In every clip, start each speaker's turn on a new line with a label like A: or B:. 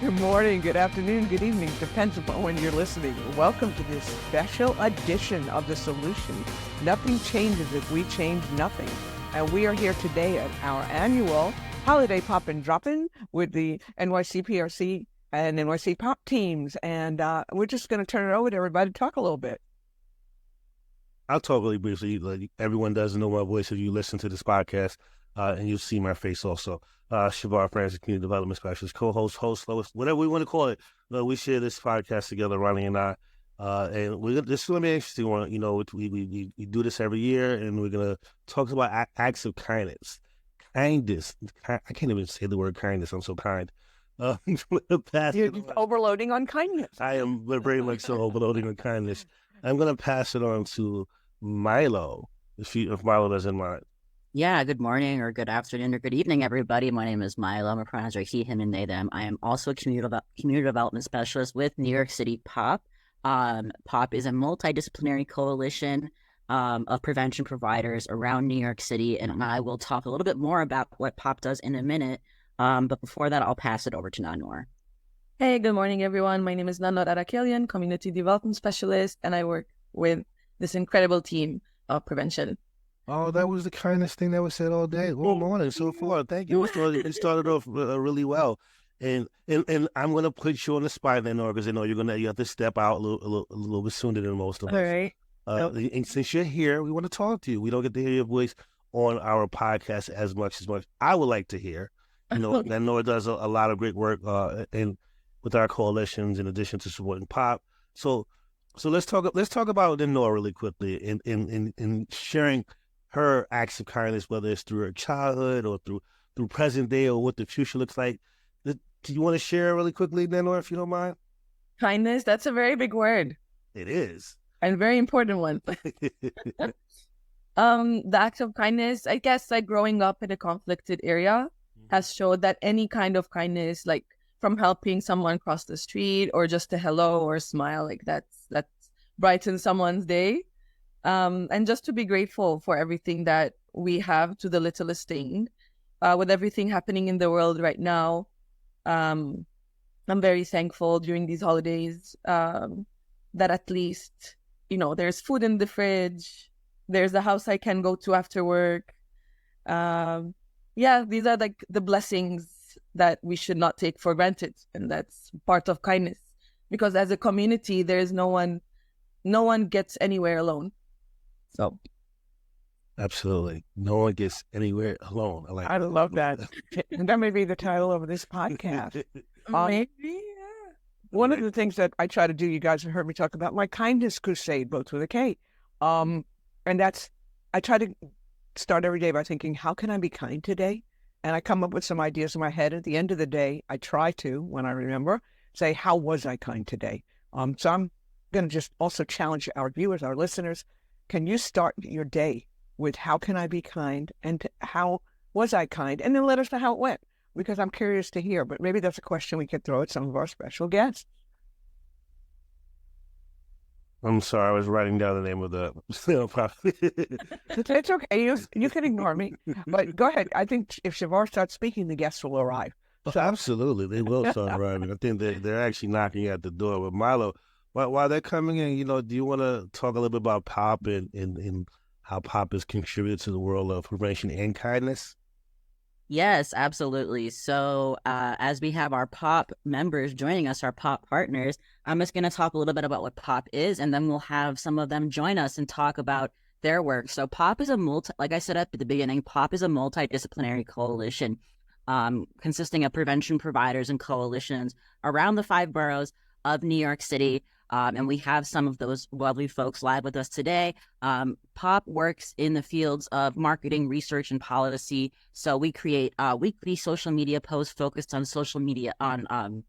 A: Good morning, good afternoon, good evening, depends upon when you're listening. Welcome to this special edition of The Solution. Nothing changes if we change nothing. And we are here today at our annual Holiday Pop and Drop-In with the NYC and NYC Pop teams. And we're just going to turn it over to everybody to talk a little bit.
B: I'll talk really briefly. Like everyone doesn't know my voice if you listen to this podcast, and you'll see my face also. ChevarF, Community Development Specialist, co-host, host, whatever we want to call it. We share this podcast together, Ronnie and I, and this is going to be an interesting one. You know, we do this every year, and we're going to talk about acts of kindness. Kindness. I can't even say the word kindness. I'm so kind.
A: You're overloading on kindness.
B: I am very much so overloading on kindness. I'm going to pass it on to Milo, if Milo doesn't mind.
C: Yeah, good morning or good afternoon or good evening, everybody. My name is Milo. I'm a pronouns are he, him, and they, them. I am also a community development specialist with New York City POP. POP is a multidisciplinary coalition of prevention providers around New York City, and I will talk a little bit more about what POP does in a minute. But before that, I'll pass it over to Nanor.
D: Hey, good morning, everyone. My name is Nanor, Arakelian, Community Development Specialist, and I work with this incredible team of prevention.
B: Oh, that was the kindest thing that was said all day, all morning, so far. Thank you. It started off really well. And I'm going to put you on the spot, Nanor, because I know you have to step out a little bit sooner than most of us.
D: All right.
B: And since you're here, we want to talk to you. We don't get to hear your voice on our podcast as much. I would like to hear. You know, Nanor does a lot of great work with our coalitions in addition to supporting POP. So let's talk about Nanor really quickly in sharing her acts of kindness, whether it's through her childhood or through present day or what the future looks like. Do you want to share really quickly, Nanor, if you don't mind?
D: Kindness, that's a very big word.
B: It is.
D: And a very important one. The act of kindness, I guess, like growing up in a conflicted area has showed that any kind of kindness, like from helping someone cross the street or just a hello or a smile, like that's brightens someone's day. And just to be grateful for everything that we have, to the littlest thing, with everything happening in the world right now. I'm very thankful during these holidays that at least, you know, there's food in the fridge, there's a house I can go to after work. These are like the blessings that we should not take for granted, and that's part of kindness. Because as a community, there's no one gets anywhere alone. So,
B: absolutely, no one gets anywhere alone.
A: I love that. That may be the title of this podcast.
D: Maybe, yeah.
A: One of the things that I try to do, you guys have heard me talk about my kindness crusade, both with a K. And that's, I try to start every day by thinking, how can I be kind today? And I come up with some ideas in my head. At the end of the day, I try to, when I remember, say, how was I kind today? So I'm going to just also challenge our viewers, our listeners. Can you start your day with how can I be kind and how was I kind? And then let us know how it went, because I'm curious to hear. But maybe that's a question we could throw at some of our special guests.
B: I'm sorry, I was writing down the name of the
A: It's okay. You can ignore me. But go ahead. I think if Chevar starts speaking, the guests will arrive.
B: So, absolutely. They will start arriving. I think they're actually knocking at the door. But Milo, while they're coming in, you know, do you want to talk a little bit about POP and how POP has contributed to the world of prevention and kindness?
C: Yes, absolutely. So as we have our POP members joining us, our POP partners, I'm just going to talk a little bit about what POP is, and then we'll have some of them join us and talk about their work. So POP is like I said at the beginning, POP is a multidisciplinary coalition consisting of prevention providers and coalitions around the 5 boroughs of New York City. And we have some of those lovely folks live with us today. POP works in the fields of marketing, research, and policy. So we create weekly social media posts focused on social media, on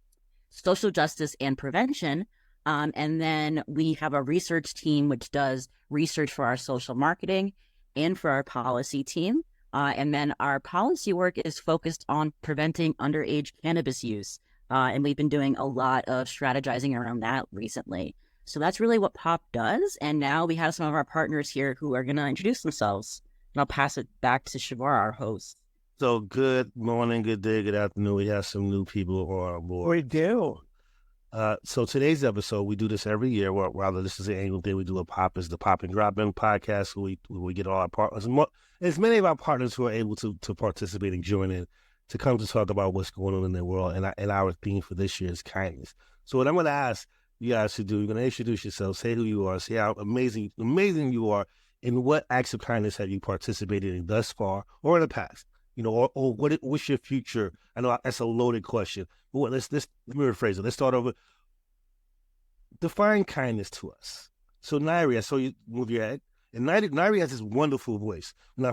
C: social justice and prevention. And then we have a research team which does research for our social marketing and for our policy team. And then our policy work is focused on preventing underage cannabis use. And we've been doing a lot of strategizing around that recently. So that's really what POP does. And now we have some of our partners here who are going to introduce themselves. And I'll pass it back to Chevar, our host.
B: So good morning, good day, good afternoon. We have some new people on board.
A: We do.
B: So today's episode, we do this every year. Well, rather, this is an annual thing. We do a pop. It's the Pop and Drop In podcast. We get all our partners, as many of our partners who are able to participate and join in to come to talk about what's going on in their world. And our theme for this year is kindness. So what I'm going to ask you guys to do, you're going to introduce yourself, say who you are, say how amazing you are, and what acts of kindness have you participated in thus far or in the past. Or what's your future? I know that's a loaded question, but let me rephrase it. Let's start over. Define kindness to us. So Nyrie, I saw you move your head, and Nyrie has this wonderful voice. When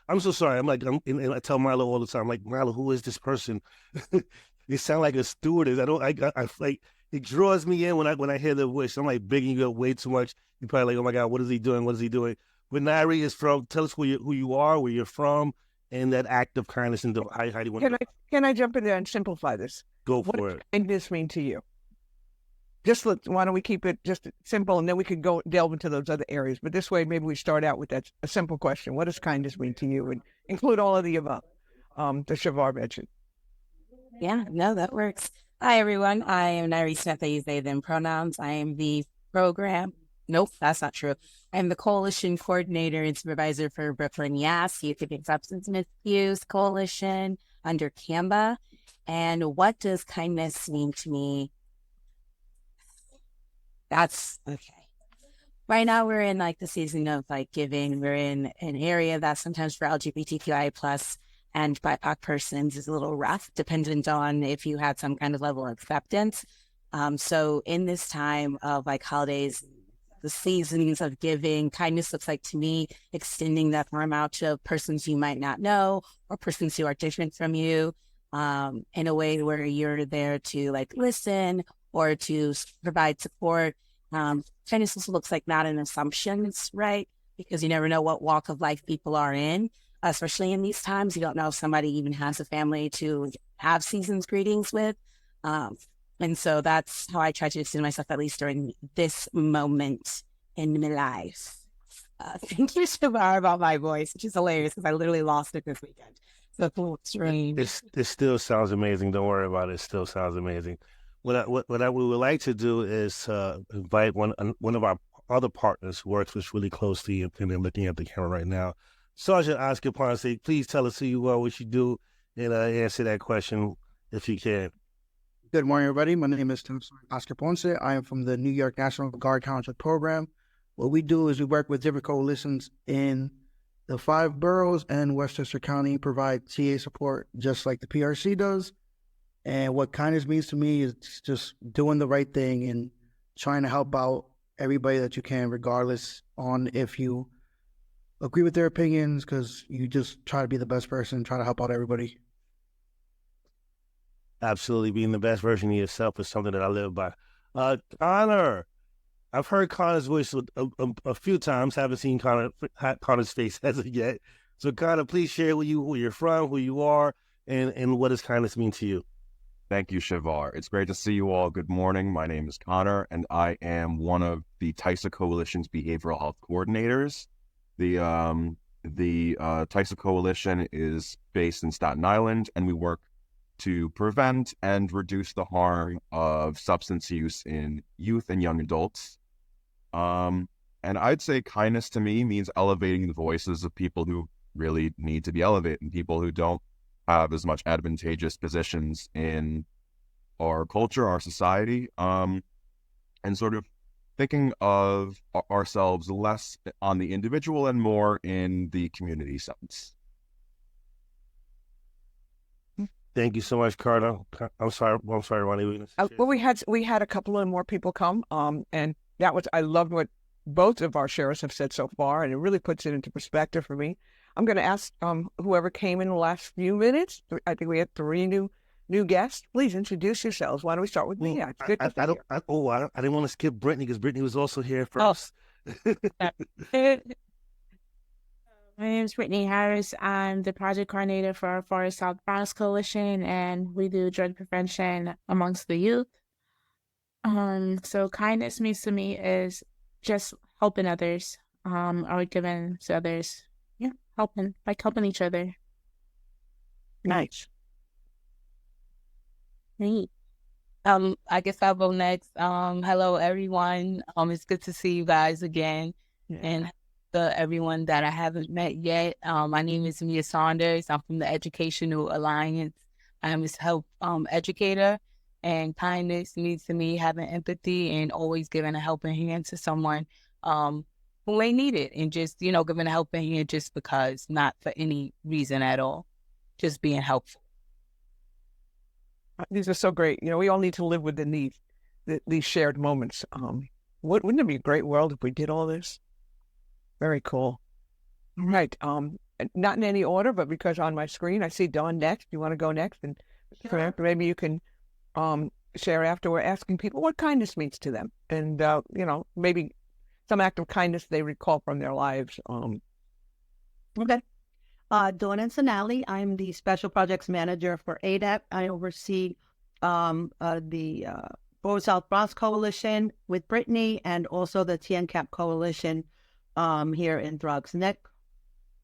B: I'm so sorry. And I tell Milo all the time, I'm like, Milo, who is this person? They sound like a stewardess. I like, it draws me in when I hear their voice. I'm like bigging you up way too much. You're probably like, oh my God, what is he doing? What is he doing? But Nyrie is from. Tell us who you are, where you're from. And that act of kindness, and how do you want to...
A: Can I jump in there and simplify this?
B: Go for
A: what
B: it.
A: What does kindness mean to you? Why don't we keep it just simple, and then we could go delve into those other areas. But this way, maybe we start out with a simple question. What does kindness mean to you? And include all of the above, the Chevar mentioned.
E: Yeah, no, that works. Hi, everyone. I am Nyrie Smith. I use they, them pronouns. I am the program. Nope, that's not true. I'm the coalition coordinator and supervisor for Brooklyn Yes Youth Against Substance Misuse Coalition under CAMBA. And what does kindness mean to me? That's okay. Right now, we're in like the season of like giving. We're in an area that sometimes for LGBTQI plus and BIPOC persons is a little rough, dependent on if you had some kind of level of acceptance. So in this time of like holidays, the seasons of giving, kindness looks like to me extending that arm out to persons you might not know or persons who are different from you, in a way where you're there to like listen or to provide support. Kindness also looks like not an assumptions, right? Because you never know what walk of life people are in, especially in these times. You don't know if somebody even has a family to have season's greetings with. And so that's how I try to extend myself, at least during this moment in my life. Thank you, Chevar, about my voice, which is hilarious because I literally lost it this weekend. So it's a little strange.
B: It still sounds amazing. Don't worry about it. It still sounds amazing. What I would like to do is invite one of our other partners who works with really closely, and they're looking at the camera right now. Sergeant Oscar Ponce, please tell us who you are, what you do, and answer that question if you can.
F: Good morning, everybody. My name is Sergeant Oscar Ponce. I am from the New York National Guard Contract Program. What we do is we work with different coalitions in the 5 boroughs and Westchester County, provide TA support just like the PRC does. And what kindness means to me is just doing the right thing and trying to help out everybody that you can, regardless on if you agree with their opinions, because you just try to be the best person, try to help out everybody.
B: Absolutely. Being the best version of yourself is something that I live by. Connor, I've heard Connor's voice a few times. Haven't seen Connor's face as of yet. So Connor, please share with you who you're from, who you are, and what does kindness mean to you?
G: Thank you, Chevar. It's great to see you all. Good morning. My name is Connor, and I am one of the TISA Coalition's behavioral health coordinators. The TISA Coalition is based in Staten Island, and we work to prevent and reduce the harm of substance use in youth and young adults. And I'd say kindness to me means elevating the voices of people who really need to be elevated and people who don't have as much advantageous positions in our culture, our society, and sort of thinking of ourselves less on the individual and more in the community sense.
B: Thank you so much, Carter. I'm sorry, Ronnie.
A: Well, we had a couple of more people come, and I loved what both of our sheriffs have said so far, and it really puts it into perspective for me. I'm going to ask whoever came in the last few minutes. I think we had 3 new guests. Please introduce yourselves. Why don't we start with me? It's good to be here.
B: I didn't want to skip Brittany because Brittany was also here first.
H: My name is Brittany Harris. I'm the project coordinator for our Forest South Bronx Coalition, and we do drug prevention amongst the youth. So kindness means to me is just helping others, or giving to others. Yeah, helping each other.
A: Nice.
H: Neat.
I: I guess I'll go next. Hello everyone. It's good to see you guys again, and everyone that I haven't met yet. My name is Mia Saunders. I'm from the Educational Alliance. I am a help educator, and kindness means to me having empathy and always giving a helping hand to someone who may need it, and just giving a helping hand just because, not for any reason at all, just being helpful.
A: These are so great. We all need to live within these shared moments. Wouldn't it be a great world if we did all this? Very cool. All right. Not in any order, but because on my screen I see Dawn next. You want to go next? And maybe you can share after. We're asking people what kindness means to them, and maybe some act of kindness they recall from their lives.
J: Okay. Dawn Insanalli. I'm the Special Projects Manager for ADAP. I oversee the Forward South Bronx Coalition with Brittany, and also the TNCAP Coalition here in Drugs Neck.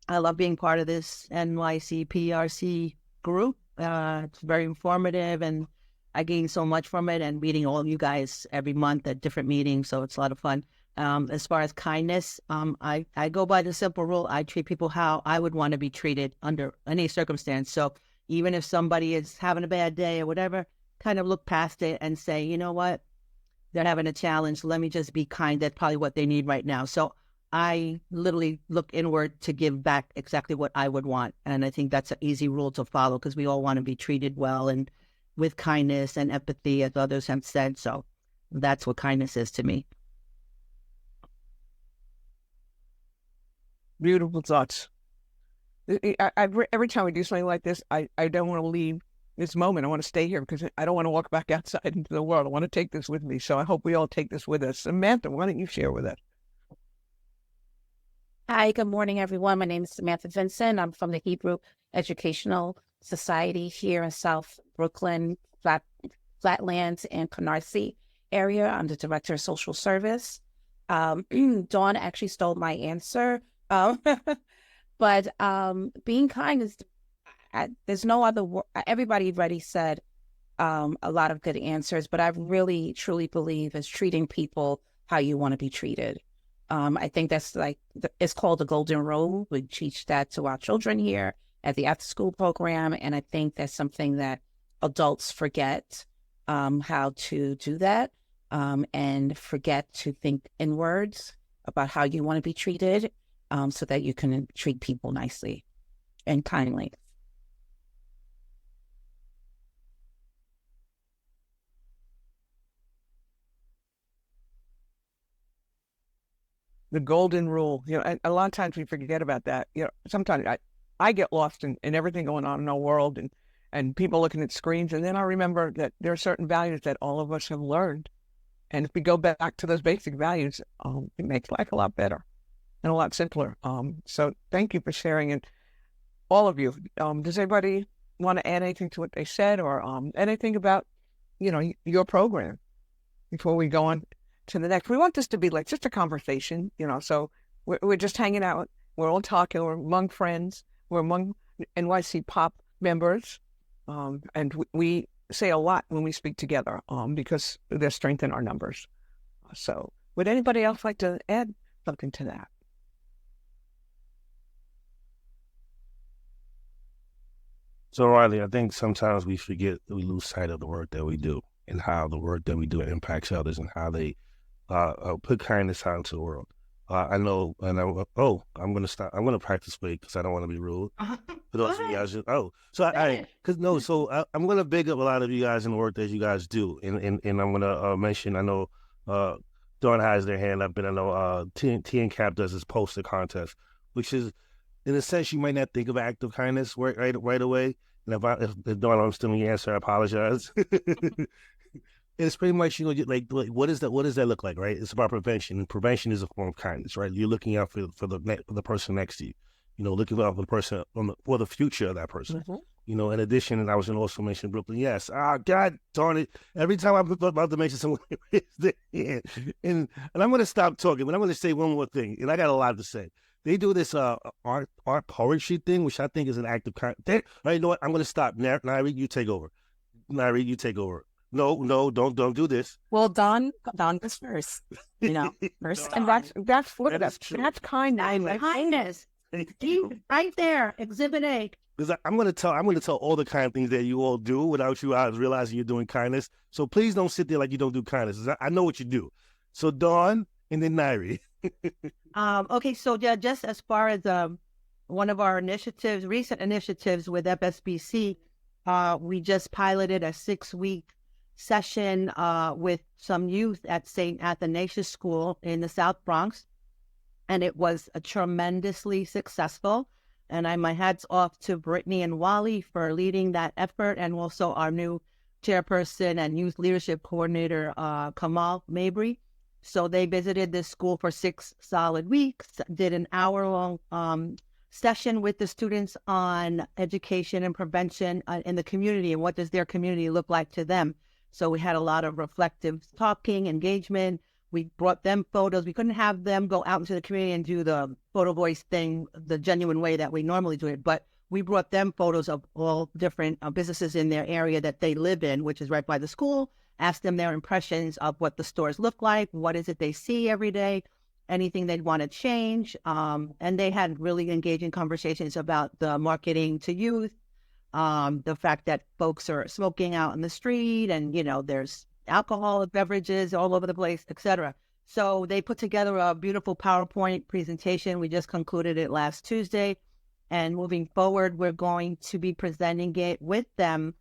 J: I love being part of this NYC PRC group. It's very informative, and I gain so much from it, and meeting all of you guys every month at different meetings, so it's a lot of fun. As far as kindness, I go by the simple rule: I treat people how I would want to be treated under any circumstance. So even if somebody is having a bad day or whatever, kind of look past it and say, you know what, they're having a challenge. Let me just be kind. That's probably what they need right now. So I literally look inward to give back exactly what I would want. And I think that's an easy rule to follow, because we all want to be treated well and with kindness and empathy, as others have said. So that's what kindness is to me.
A: Beautiful thoughts. Every time we do something like this, I don't want to leave this moment. I want to stay here because I don't want to walk back outside into the world. I want to take this with me. So I hope we all take this with us. Samantha, why don't you share with us?
H: Hi, good morning, everyone. My name is Samantha Vincent. I'm from the Hebrew Educational Society here in South Brooklyn, Flatlands, and Canarsie area. I'm the Director of Social Service. Dawn actually stole my answer. But being kind is, there's no other word. Everybody already said a lot of good answers, but I really, truly believe is treating people how you want to be treated. I think that's it's called the golden rule. We teach that to our children here at the after school program. And I think that's something that adults forget how to do that, and forget to think in words about how you want to be treated, so that you can treat people nicely and kindly.
A: The golden rule. A lot of times we forget about that. Sometimes I get lost in everything going on in our world, and people looking at screens, and then I remember that there are certain values that all of us have learned. And if we go back to those basic values, it makes life a lot better and a lot simpler. So thank you for sharing. And all of you, does anybody want to add anything to what they said, or anything about, your program before we go on to the next? We want this to be like just a conversation, so we're just hanging out. We're all talking. We're among friends. We're among NYC Pop members. And we say a lot when we speak together, because there's strength in our numbers. So would anybody else like to add something to that?
B: So, Riley, I think sometimes we lose sight of the work that we do and how the work that we do impacts others and how they put kindness out into the world. I know, and I'm going to stop. I'm going to practice wait because I don't want to be rude. For those of you guys, I'm going to big up a lot of you guys in the work that you guys do, and I'm going to mention. I know Dawn has their hand up, and I know TNCAP does this poster contest, which is, in a sense, you might not think of act of kindness right away. And if Dawn, I'm still in the answer, I apologize. It's pretty much, like what does that look like, right? It's about prevention, and prevention is a form of kindness, right? You're looking out for the person next to you, looking out for the person for the future of that person. Mm-hmm. In addition, and I was going to also mention Brooklyn. Yes, God darn it! Every time I'm about to mention someone, and I'm going to stop talking, but I'm going to say one more thing, and I got a lot to say. They do this art poetry thing, which I think is an act of kindness. You know what? I'm going to stop. Nyrie, you take over. Nyrie, you take over. No, don't do this.
E: Well, Don goes first. You know, first.
A: And that's that's kindness.
J: Kindness. Right there, Exhibit A.
B: Because I'm going to tell all the kind things that you all do without you guys realizing you're doing kindness. So please don't sit there like you don't do kindness. I know what you do. So Dawn and then Nyrie.
J: Okay, so yeah, just as far as one of our recent initiatives with FSBC, we just piloted a 6-week session with some youth at St. Athanasius School in the South Bronx, and it was tremendously successful. And my hats off to Brittany and Wally for leading that effort, and also our new chairperson and youth leadership coordinator, Kamal Mabry. So they visited this school for 6 solid weeks, did an hour-long session with the students on education and prevention in the community and what does their community look like to them. So we had a lot of reflective talking, engagement. We brought them photos. We couldn't have them go out into the community and do the photo voice thing the genuine way that we normally do it, but we brought them photos of all different businesses in their area that they live in, which is right by the school, asked them their impressions of what the stores look like, what is it they see every day, anything they'd want to change. And they had really engaging conversations about the marketing to youth, the fact that folks are smoking out in the street and, you know, there's alcoholic beverages all over the place, etc. So they put together a beautiful PowerPoint presentation. We just concluded it last Tuesday. And moving forward, we're going to be presenting it with them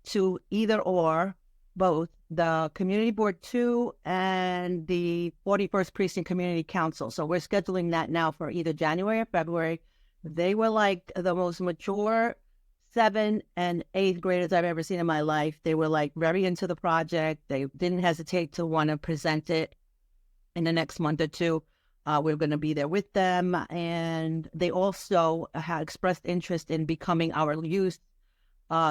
J: to either or both the Community Board 2 and the 41st Precinct Community Council. So we're scheduling that now for either January or February. They were like the most mature 7th and 8th graders I've ever seen in my life. They were like very into the project. They didn't hesitate to want to present it in the next month or two. We're going to be there with them. And they also had expressed interest in becoming our youth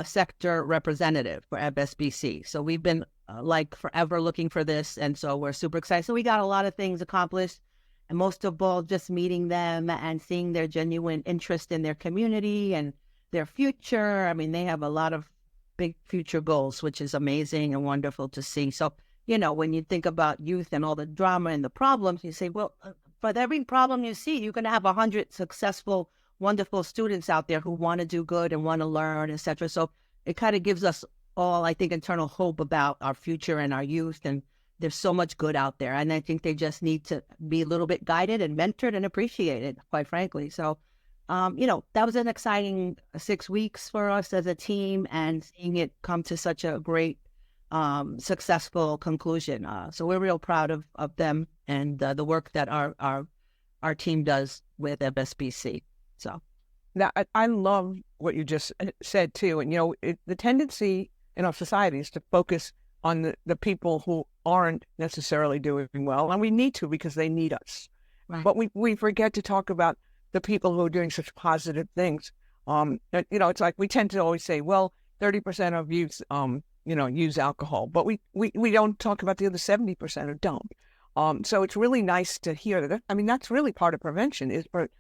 J: sector representative for FSBC. So we've been like forever looking for this. And so we're super excited. So we got a lot of things accomplished. And most of all, just meeting them and seeing their genuine interest in their community and their future. I mean, they have a lot of big future goals, which is amazing and wonderful to see. So, you know, when you think about youth and all the drama and the problems, you say, well, for every problem you see, you're going to have 100 successful, wonderful students out there who want to do good and want to learn, etc. So it kind of gives us all, I think, internal hope about our future and our youth. And there's so much good out there. And I think they just need to be a little bit guided and mentored and appreciated, quite frankly. So, you know, that was an exciting 6 weeks for us as a team and seeing it come to such a great, successful conclusion. So we're real proud of them and the work that our team does with FSBC. So
A: now, I love what you just said too. And, you know, the tendency in our society is to focus on the people who aren't necessarily doing well. And we need to because they need us.
E: Right.
A: But we forget to talk about the people who are doing such positive things. You know, it's like we tend to always say, well, 30% of youth, you know, use alcohol, but we don't talk about the other 70% who don't. So it's really nice to hear that. I mean, that's really part of prevention is for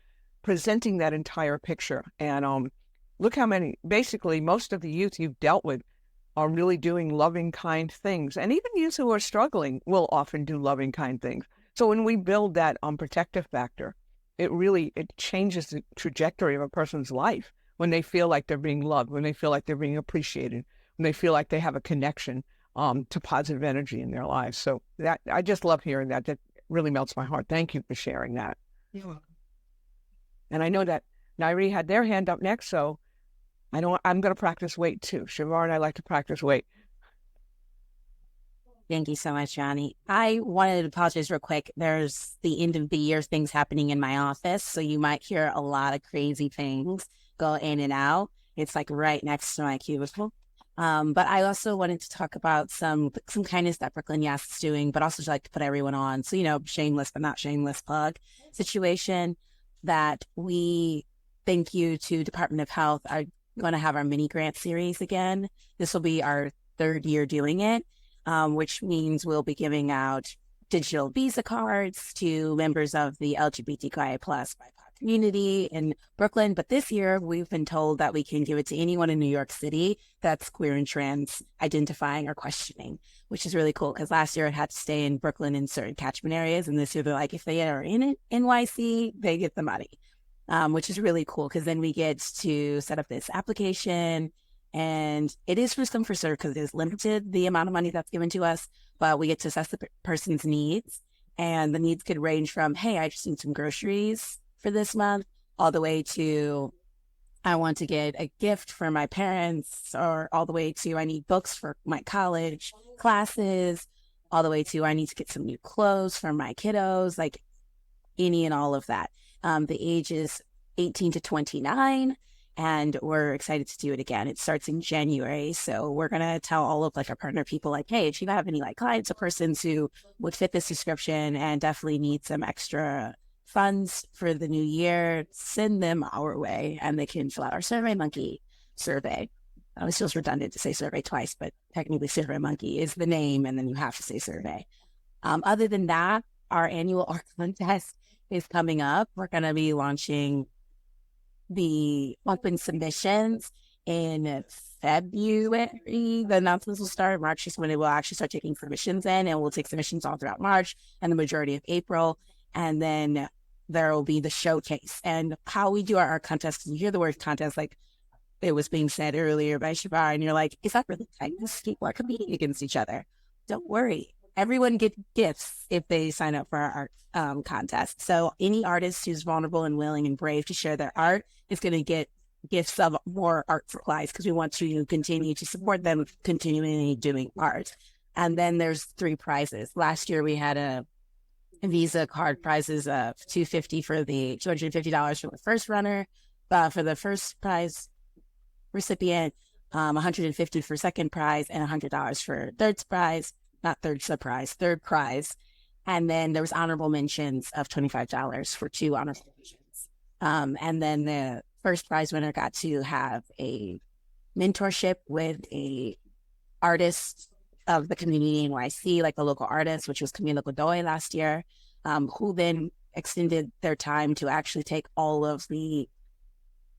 A: presenting that entire picture. And look how many, basically most of the youth you've dealt with are really doing loving, kind things. And even youth who are struggling will often do loving, kind things. So when we build that protective factor, it changes the trajectory of a person's life when they feel like they're being loved, when they feel like they're being appreciated, when they feel like they have a connection to positive energy in their lives. So that I just love hearing that. That really melts my heart. Thank you for sharing that.
J: You're welcome.
A: And I know that Nyrie had their hand up next, so I'm going to practice weight too. Chevar and I like to practice weight.
E: Thank you so much, Johnny. I wanted to apologize real quick. There's the end of the year things happening in my office, so you might hear a lot of crazy things go in and out. It's like right next to my cubicle. But I also wanted to talk about some kindness that Brooklyn Yes is doing, but also like to put everyone on. So, you know, shameless but not shameless plug situation that we thank you to Department of Health. I'm going to have our mini grant series again. This will be our 3rd year doing it. Which means we'll be giving out digital Visa cards to members of the LGBTQIA plus BIPOC community in Brooklyn. But this year, we've been told that we can give it to anyone in New York City that's queer and trans identifying or questioning, which is really cool because last year it had to stay in Brooklyn in certain catchment areas. And this year they're like, if they are in it, NYC, they get the money, which is really cool because then we get to set up this application. And it is first come, first serve because it is limited, the amount of money that's given to us, but we get to assess the person's needs. And the needs could range from, hey, I just need some groceries for this month, all the way to, I want to get a gift for my parents, or all the way to, I need books for my college classes, all the way to, I need to get some new clothes for my kiddos, like any and all of that. The age is 18 to 29. And we're excited to do it again. It starts in January. So we're going to tell all of like our partner people like, hey, if you have any like clients or persons who would fit this description and definitely need some extra funds for the new year, send them our way and they can fill out our Survey Monkey survey. It feels redundant to say survey twice, but technically Survey Monkey is the name and then you have to say survey. Other than that, our annual art contest is coming up. We're going to be launching the open submissions in February. The announcements will start in March, is when it will actually start taking submissions in, and we'll take submissions all throughout March and the majority of April. And then there will be the showcase. And how we do our art contest, you hear the word contest, like it was being said earlier by Chevar, and you're like, is that really kindness? People are competing against each other. Don't worry. Everyone gets gifts if they sign up for our art contest. So any artist who's vulnerable and willing and brave to share their art is going to get gifts of more art supplies because we want to continue to support them continually doing art. And then there's 3 prizes. Last year we had a Visa card prizes of $250 for the $250 for the first runner, for the first prize recipient, $150 for second prize, and $100 for third prize. Third prize. And then there was honorable mentions of $25 for 2 honorable mentions. And then the first prize winner got to have a mentorship with a artist of the community in NYC, like a local artist, which was Camila Godoy last year, who then extended their time to actually take all of the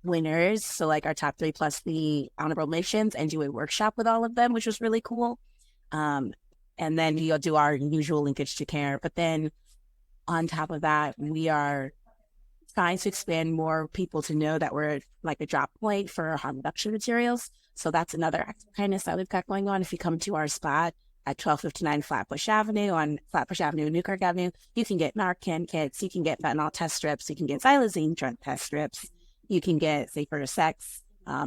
E: winners, so like our top 3 plus the honorable mentions, and do a workshop with all of them, which was really cool. And then you'll do our usual linkage to care. But then on top of that, we are trying to expand more people to know that we're like a drop point for harm reduction materials. So that's another act of kindness that we've got going on. If you come to our spot at 1259 Flatbush Avenue on Flatbush Avenue and Newkirk Avenue, you can get Narcan kits, you can get fentanyl test strips, you can get xylazine drug test strips, you can get safer sex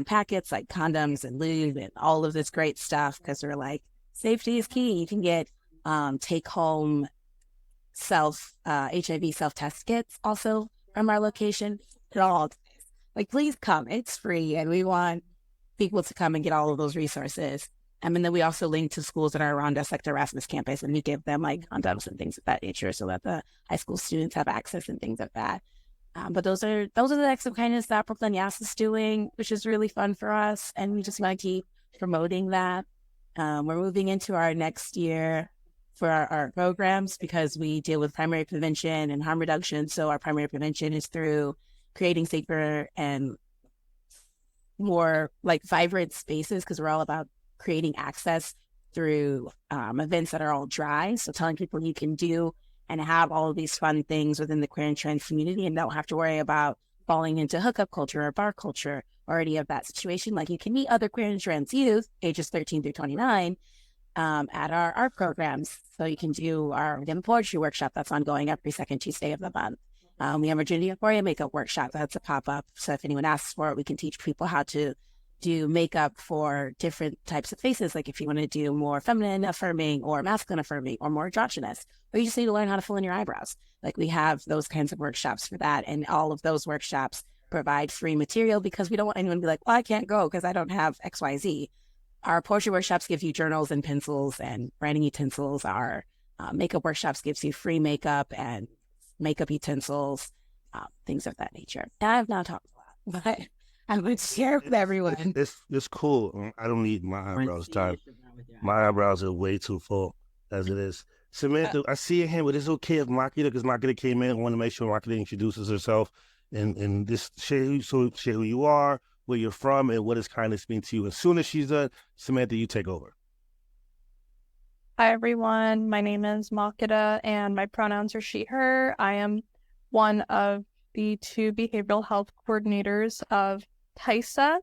E: packets like condoms and lube and all of this great stuff because we're like, safety is key. You can get take-home HIV self-test kits also from our location. Like, please come. It's free, and we want people to come and get all of those resources. And then we also link to schools that are around us, like the Erasmus campus, and we give them like condoms and things of that nature so that the high school students have access and things like that. But those are the acts of kindness that Brooklyn Yas is doing, which is really fun for us, and we just want to keep promoting that. We're moving into our next year for our programs because we deal with primary prevention and harm reduction. So our primary prevention is through creating safer and more like vibrant spaces because we're all about creating access through events that are all dry. So telling people you can do and have all of these fun things within the queer and trans community and don't have to worry about falling into hookup culture or bar culture or any of that situation. Like you can meet other queer and trans youth, ages 13 through 29, at our art programs. So you can do our poetry workshop that's ongoing every second Tuesday of the month. We have a Virginia Euphoria makeup workshop that's a pop-up. So if anyone asks for it, we can teach people how to do makeup for different types of faces. Like if you want to do more feminine affirming or masculine affirming or more androgynous, or you just need to learn how to fill in your eyebrows. Like we have those kinds of workshops for that. And all of those workshops provide free material because we don't want anyone to be like, well, I can't go because I don't have XYZ. Our poetry workshops give you journals and pencils and writing utensils. Our makeup workshops gives you free makeup and makeup utensils, things of that nature. And I've now talked a lot, but I would share with everyone.
B: It's cool. I don't need my eyebrows tied. My eyebrows are way too full as it is. Samantha, I see your hand, but it's okay if Makeda, because Makeda came in. I want to make sure Makeda introduces herself and just share who you are, where you're from, and what does kindness mean to you. As soon as she's done, Samantha, you take over.
K: Hi, everyone. My name is Makeda, and my pronouns are she, her. I am one of the 2 behavioral health coordinators of TISA,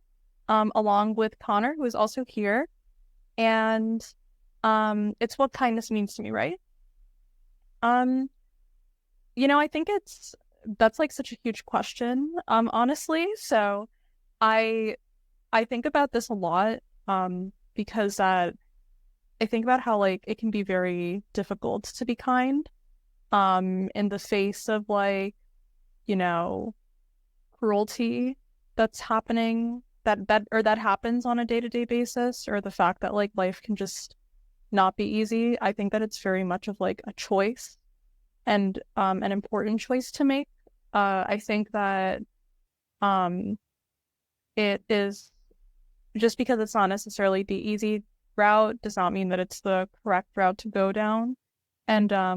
K: along with Connor, who is also here. And it's what kindness means to me, right? I think that's like such a huge question, honestly. So I think about this a lot, because I think about how like it can be very difficult to be kind, in the face of like, cruelty that's happening that happens on a day-to-day basis, or the fact that like life can just not be easy. I think that it's very much of like a choice, and an important choice to make. I think that it is, just because it's not necessarily the easy route does not mean that it's the correct route to go down. And I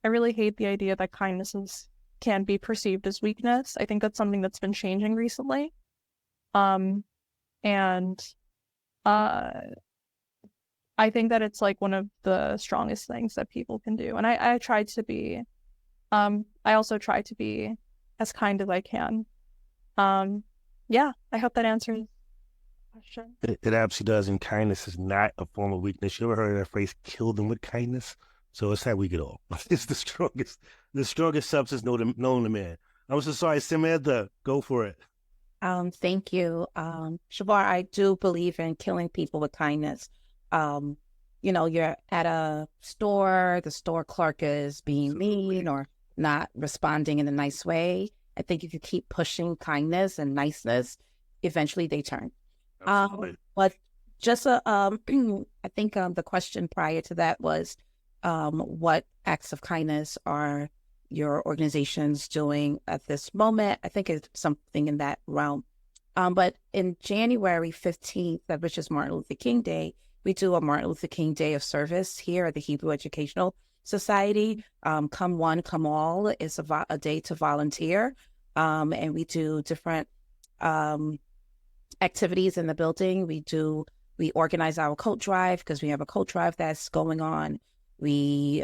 K: really hate the idea that kindness can be perceived as weakness. I think that's something that's been changing recently. And I think that it's like one of the strongest things that people can do. And I try to be, I also try to be as kind as I can. Yeah, I hope that answers the question.
B: It absolutely does. And kindness is not a form of weakness. You ever heard of that phrase, kill them with kindness? So it's how we get all. It's the strongest substance known to man. I'm so sorry, Samantha, go for it.
E: Thank you. Chevar, I do believe in killing people with kindness. You're at a store, the store clerk is being mean or not responding in a nice way. I think if you keep pushing kindness and niceness, eventually they turn. But just I think the question prior to that was, what acts of kindness are your organizations doing at this moment? I think it's something in that realm. But in January 15th, which is Martin Luther King Day, we do a Martin Luther King Day of service here at the Hebrew Educational Society. Come one, come all. It's a day to volunteer. And we do different activities in the building. We organize our coat drive, because we have a coat drive that's going on. We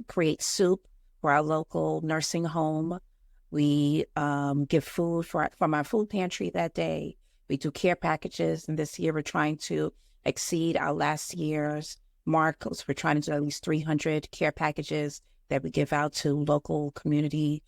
E: create soup for our local nursing home. We give food from our food pantry that day. We do care packages, and this year we're trying to exceed our last year's mark. So we're trying to do at least 300 care packages that we give out to local community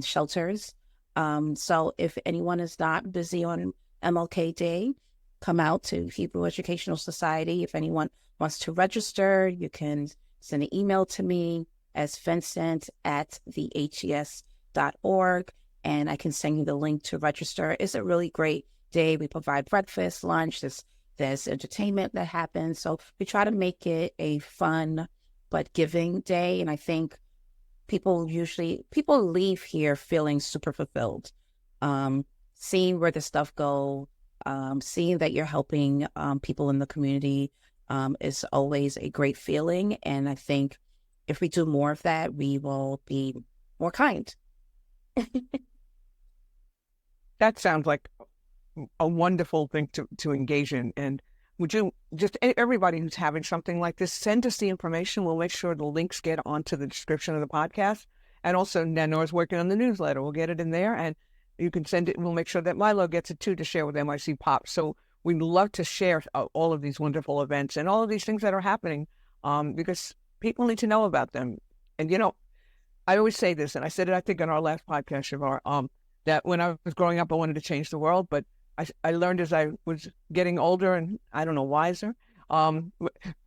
E: shelters. So if anyone is not busy on MLK Day, come out to Hebrew Educational Society. If anyone wants to register, you can send an email to me as vincent@thehes.org, and I can send you the link to register. It's a really great day. We provide breakfast, lunch, there's entertainment that happens. So we try to make it a fun but giving day. And I think people leave here feeling super fulfilled. Seeing where the stuff go, seeing that you're helping people in the community is always a great feeling. And I think if we do more of that, we will be more kind.
A: That sounds like a wonderful thing to engage in. And would you just, everybody who's having something like this, send us the information. We'll make sure the links get onto the description of the podcast. And also Nanor is working on the newsletter. We'll get it in there, and you can send it. We'll make sure that Milo gets it too, to share with MIC Pop. So we'd love to share all of these wonderful events and all of these things that are happening, because people need to know about them. And, I always say this, and I said it, I think, on our last podcast, Chevar, that when I was growing up, I wanted to change the world, but I learned as I was getting older and, I don't know, wiser. I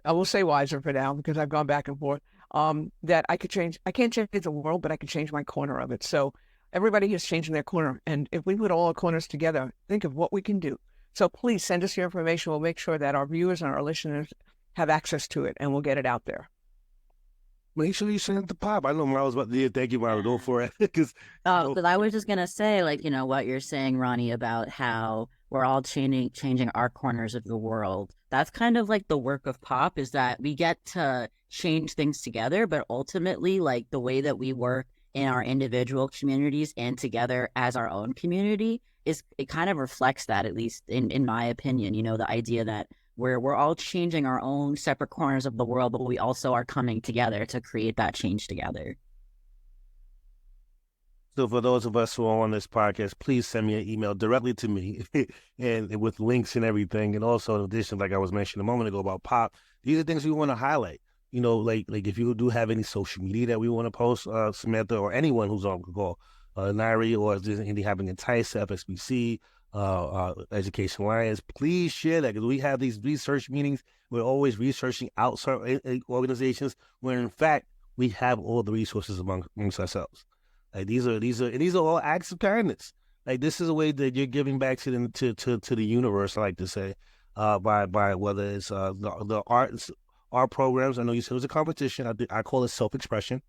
A: will say wiser for now, because I've gone back and forth, that I can't change the world, but I can change my corner of it. So everybody is changing their corner. And if we put all our corners together, think of what we can do. So please send us your information. We'll make sure that our viewers and our listeners have access to it, and we'll get it out there.
B: Make sure you send it to Pop. I know Milo's about to thank you, Milo. Go for it.
C: Because I was just going to say, what you're saying, Ronnie, about how we're all changing our corners of the world. That's kind of like the work of Pop, is that we get to change things together, but ultimately, the way that we work in our individual communities and together as our own community, it kind of reflects that, at least in my opinion, the idea that we're all changing our own separate corners of the world, but we also are coming together to create that change together.
B: So for those of us who are on this podcast, please send me an email directly to me and with links and everything. And also, in addition, like I was mentioning a moment ago about pop, these are things we want to highlight. Like if you do have any social media that we want to post, Samantha, or anyone who's on the call, Nyrie, or is there anything happening in TICE, FSBC, Education Alliance, please share that, because we have these research meetings. We're always researching outside organizations when in fact we have all the resources amongst ourselves. Like these are all acts of kindness. Like this is a way that you're giving back to the universe, I like to say, by whether it's the art programs. I know you said it was a competition. I call it self-expression.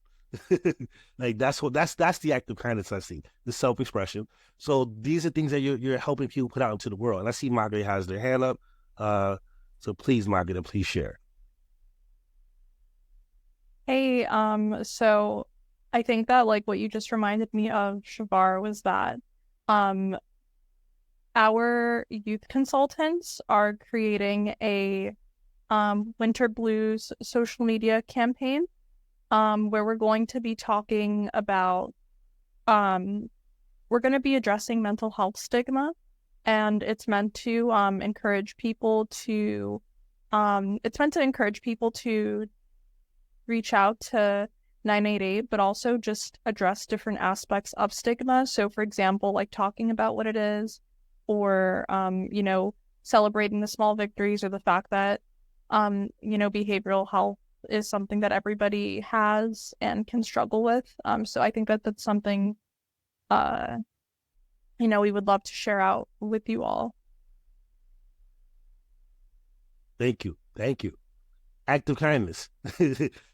B: Like that's the act of kindness I see, the self-expression. So these are things that you're helping people put out into the world. And I see Margaret has their hand up. So please, Margaret, please share.
K: Hey, so I think that like what you just reminded me of, Chevar, was that our youth consultants are creating a winter blues social media campaign where we're going to be talking about we're going to be addressing mental health stigma, and it's meant to encourage people to reach out to 988, but also just address different aspects of stigma. So for example, like talking about what it is, or celebrating the small victories, or the fact that behavioral health is something that everybody has and can struggle with. So I think that that's something we would love to share out with you all.
B: Thank you. Act of kindness.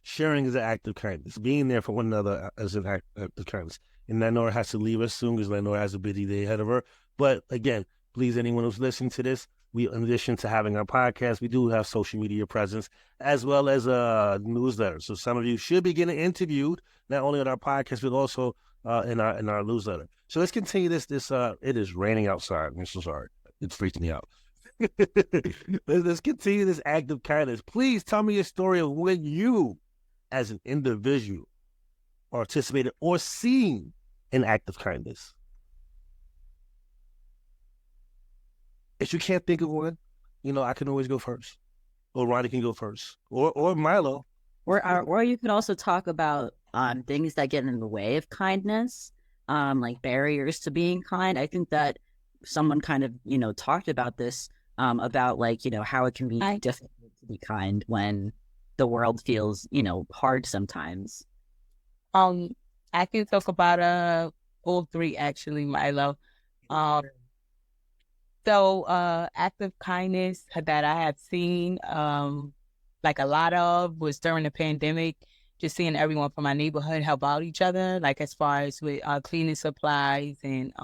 B: Sharing is an act of kindness. Being there for one another is an act of kindness. And Nanor has to leave us soon because Nanor has a busy day ahead of her. But again, please, anyone who's listening to this, we, in addition to having our podcast, we do have social media presence as well as a newsletter. So some of you should be getting interviewed, not only on our podcast, but also in our newsletter. So let's continue this. It is raining outside. I'm so sorry. It's freaking me out. Let's continue this act of kindness. Please tell me a story of when you, as an individual, participated or seen an act of kindness. If you can't think of one, I can always go first, or Ronnie can go first, or Milo,
C: or you could also talk about things that get in the way of kindness, like barriers to being kind. I think that someone kind of talked about this. About how it can be difficult to be kind when the world feels hard sometimes.
I: I can talk about all three actually, Milo. So act of kindness that I have seen like a lot of was during the pandemic, just seeing everyone from my neighborhood help out each other, like as far as with cleaning supplies and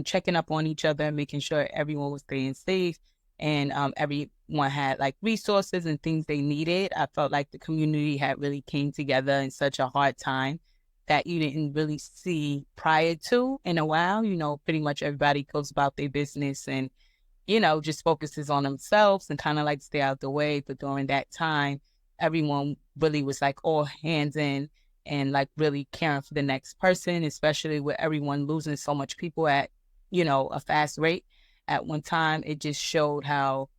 I: checking up on each other, making sure everyone was staying safe, and everyone had like resources and things they needed. I felt like the community had really came together in such a hard time that you didn't really see prior to in a while. Pretty much everybody goes about their business and, just focuses on themselves and kind of like stay out the way. But during that time, everyone really was like all hands in and like really caring for the next person, especially with everyone losing so much people at, a fast rate at one time. It just showed how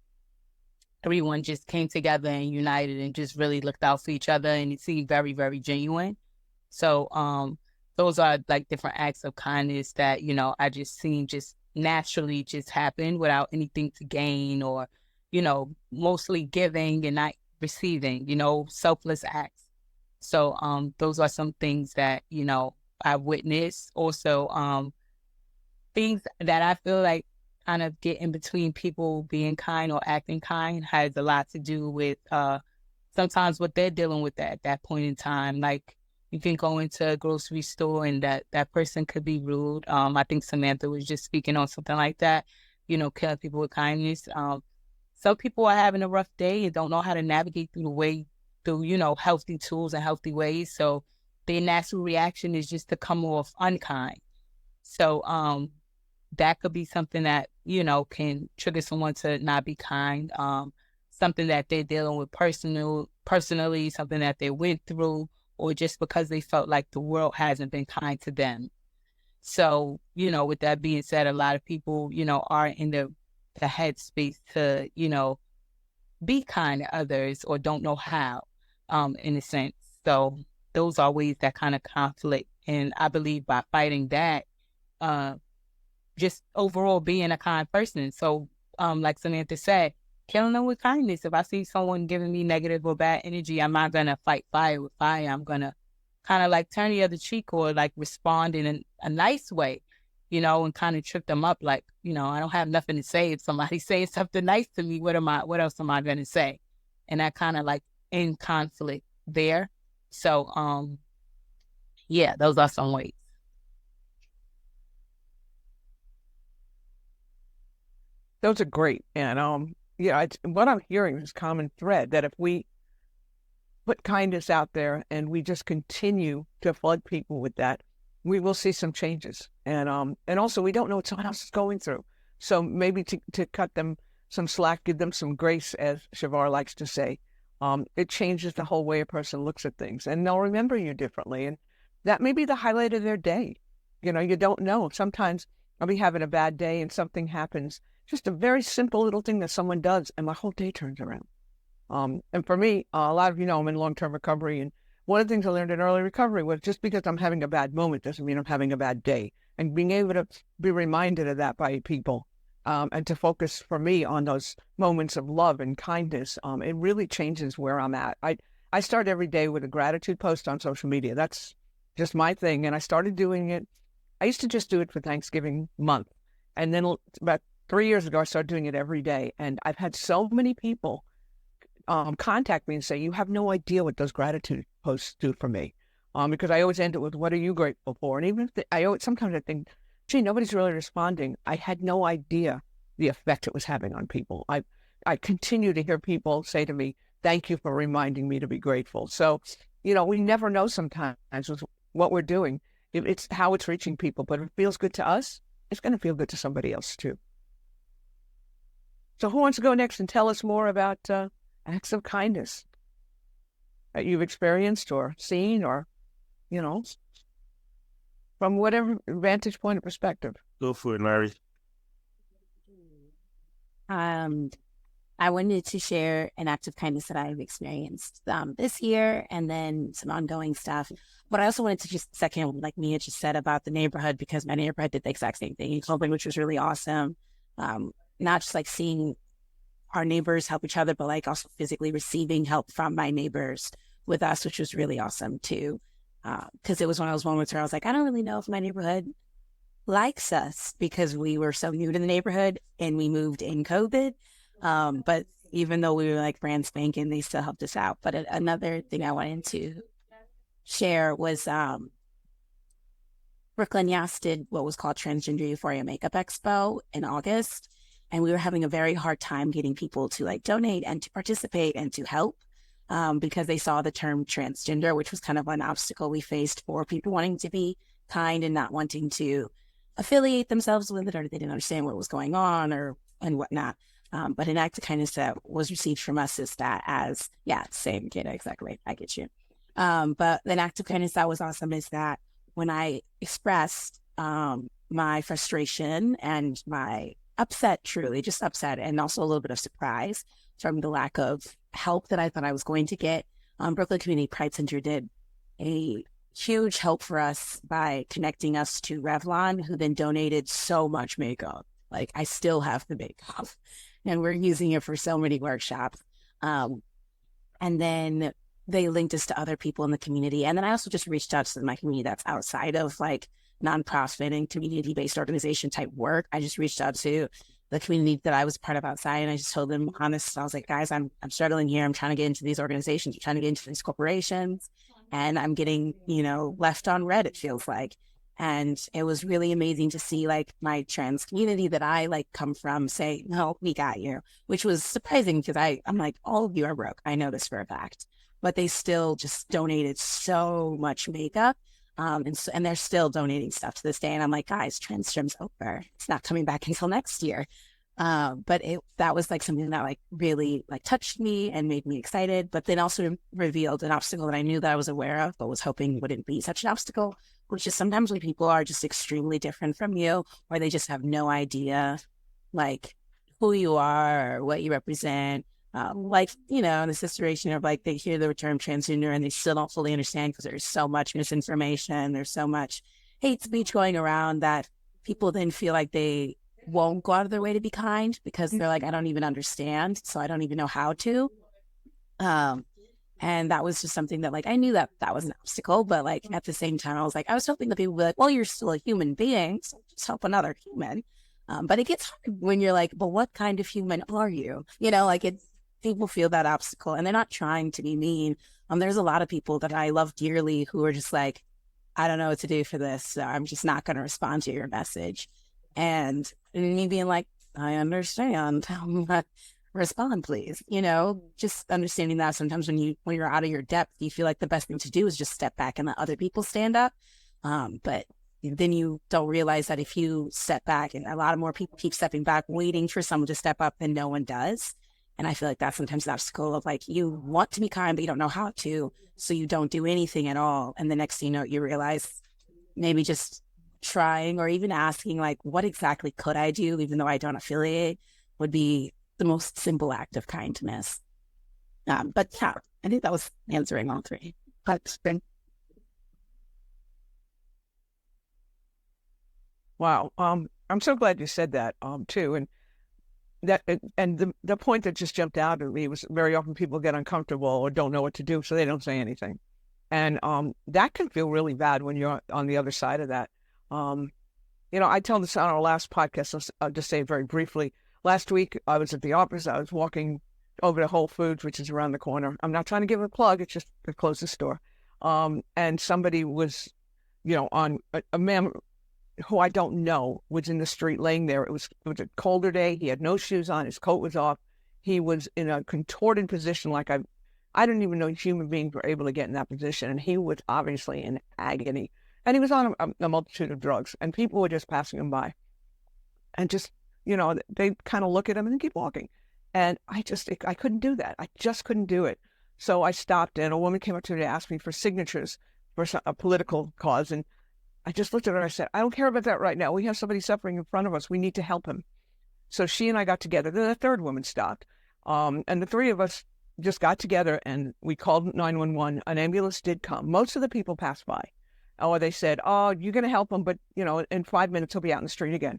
I: everyone just came together and united and just really looked out for each other, and it seemed very, very genuine. So those are like different acts of kindness that, I just seen just naturally just happen without anything to gain, or, mostly giving and not receiving, selfless acts. So those are some things that, I witnessed. Also, things that I feel like kind of get in between people being kind or acting kind has a lot to do with sometimes what they're dealing with at that point in time. Like you can go into a grocery store and that person could be rude. I think Samantha was just speaking on something like that, kill people with kindness. Some people are having a rough day and don't know how to navigate through healthy tools and healthy ways. So their natural reaction is just to come off unkind. So that could be something that, you know, can trigger someone to not be kind. Something that they're dealing with personally, something that they went through, or just because they felt like the world hasn't been kind to them. So, you know, with that being said, a lot of people, you know, are in the headspace to, you know, be kind to others or don't know how, in a sense. So those are ways that kind of conflict. And I believe by fighting that, just overall being a kind person. So, like Samantha said, killing them with kindness. If I see someone giving me negative or bad energy, I'm not going to fight fire with fire. I'm going to kind of like turn the other cheek or like respond in a nice way, you know, and kind of trip them up. Like, you know, I don't have nothing to say. If somebody's saying something nice to me, what else am I going to say? And that kind of like in conflict there. So, yeah, those are some ways.
A: Those are great. And yeah, what I'm hearing is common thread that if we put kindness out there and we just continue to flood people with that, we will see some changes. And also we don't know what someone else is going through. So maybe to cut them some slack, give them some grace, as Chevar likes to say, it changes the whole way a person looks at things, and they'll remember you differently. And that may be the highlight of their day. You know, you don't know. Sometimes I'll be having a bad day and something happens, just a very simple little thing that someone does, and my whole day turns around. And for me, a lot of you know I'm in long-term recovery, and one of the things I learned in early recovery was just because I'm having a bad moment doesn't mean I'm having a bad day. And being able to be reminded of that by people, and to focus for me on those moments of love and kindness, it really changes where I'm at. I start every day with a gratitude post on social media. That's just my thing, and I started doing it. I used to just do it for Thanksgiving month, and then about 3 years ago, I started doing it every day. And I've had so many people contact me and say, you have no idea what those gratitude posts do for me. Because I always end it with, what are you grateful for? And even if sometimes I think, gee, nobody's really responding. I had no idea the effect it was having on people. I continue to hear people say to me, thank you for reminding me to be grateful. So, you know, we never know sometimes with what we're doing. It's how it's reaching people. But if it feels good to us, it's going to feel good to somebody else too. So who wants to go next and tell us more about acts of kindness that you've experienced or seen, or, you know, from whatever vantage point or perspective?
B: Go for it, Nyrie.
E: I wanted to share an act of kindness that I've experienced this year, and then some ongoing stuff. But I also wanted to just second, like Mia just said, about the neighborhood, because my neighborhood did the exact same thing, something which was really awesome. Not just like seeing our neighbors help each other, but like also physically receiving help from my neighbors with us, which was really awesome too. Because it was one of those moments where I was like, I don't really know if my neighborhood likes us, because we were so new to the neighborhood and we moved in COVID. But even though we were like brand spanking, they still helped us out. But another thing I wanted to share was Brooklyn Yas did what was called Transgender Euphoria Makeup Expo in August. And we were having a very hard time getting people to like donate and to participate and to help, because they saw the term transgender, which was kind of an obstacle we faced for people wanting to be kind and not wanting to affiliate themselves with it, or they didn't understand what was going on and whatnot. But an act of kindness that was received from us is that as, yeah, same, kid, exactly, I get you. But an act of kindness that was awesome is that when I expressed my frustration and my upset, truly just upset, and also a little bit of surprise from the lack of help that I thought I was going to get, Brooklyn Community Pride Center did a huge help for us by connecting us to Revlon, who then donated so much makeup. Like, I still have the makeup, and we're using it for so many workshops. And then they linked us to other people in the community. And then I also just reached out to my community that's outside of like nonprofit and community-based organization type work. I just reached out to the community that I was part of outside, and I just told them honest. I was like, guys, I'm struggling here. I'm trying to get into these organizations. I'm trying to get into these corporations, and I'm getting, you know, left on red, it feels like. And it was really amazing to see like my trans community that I like come from say, no, we got you, which was surprising, because I'm like, all of you are broke. I know this for a fact. but they still just donated so much makeup. And they're still donating stuff to this day. And I'm like, guys, Trendstrom's over. It's not coming back until next year. But that was like something that like really like touched me and made me excited, but then also revealed an obstacle that I knew that I was aware of, but was hoping wouldn't be such an obstacle, which is sometimes when people are just extremely different from you, or they just have no idea like who you are or what you represent. Like, in the situation of like, they hear the term transgender and they still don't fully understand because there's so much misinformation. There's so much hate speech going around that people then feel like they won't go out of their way to be kind because they're like, I don't even understand, so I don't even know how to. And that was just something that like, I knew that was an obstacle, but like at the same time, I was hoping that people would be like, well, you're still a human being, so just help another human. But it gets hard when you're like, but what kind of human are you? People feel that obstacle and they're not trying to be mean. There's a lot of people that I love dearly who are just like, I don't know what to do for this, so I'm just not going to respond to your message. And me being like, I understand. Respond, please. Just understanding that sometimes when you're out of your depth, you feel like the best thing to do is just step back and let other people stand up. But then you don't realize that if you step back, and a lot of more people keep stepping back, waiting for someone to step up, and no one does. And I feel like that's sometimes the obstacle of like, you want to be kind, but you don't know how to, so you don't do anything at all. And the next thing you know, you realize maybe just trying or even asking like, what exactly could I do, even though I don't affiliate, would be the most simple act of kindness. But yeah, I think that was answering all three.
A: Wow. I'm so glad you said that too. And the point that just jumped out at me was very often people get uncomfortable or don't know what to do, so they don't say anything. And that can feel really bad when you're on the other side of that. I tell this on our last podcast, so I'll just say it very briefly. Last week, I was at the office. I was walking over to Whole Foods, which is around the corner. I'm not trying to give a plug. It's just the closest store. And somebody was, on a man who I don't know was in the street laying there. It was a colder day. He had no shoes on. His coat was off. He was in a contorted position like I didn't even know human beings were able to get in that position. And he was obviously in agony. And he was on a multitude of drugs. And people were just passing him by. And just, they kind of look at him and keep walking. And I couldn't do that. I just couldn't do it. So I stopped, and a woman came up to me to ask me for signatures for a political cause. And I just looked at her and I said, I don't care about that right now. We have somebody suffering in front of us. We need to help him. So she and I got together. Then the third woman stopped. And the three of us just got together and we called 911. An ambulance did come. Most of the people passed by. Or they said, oh, you're going to help him, but, in 5 minutes, he'll be out in the street again.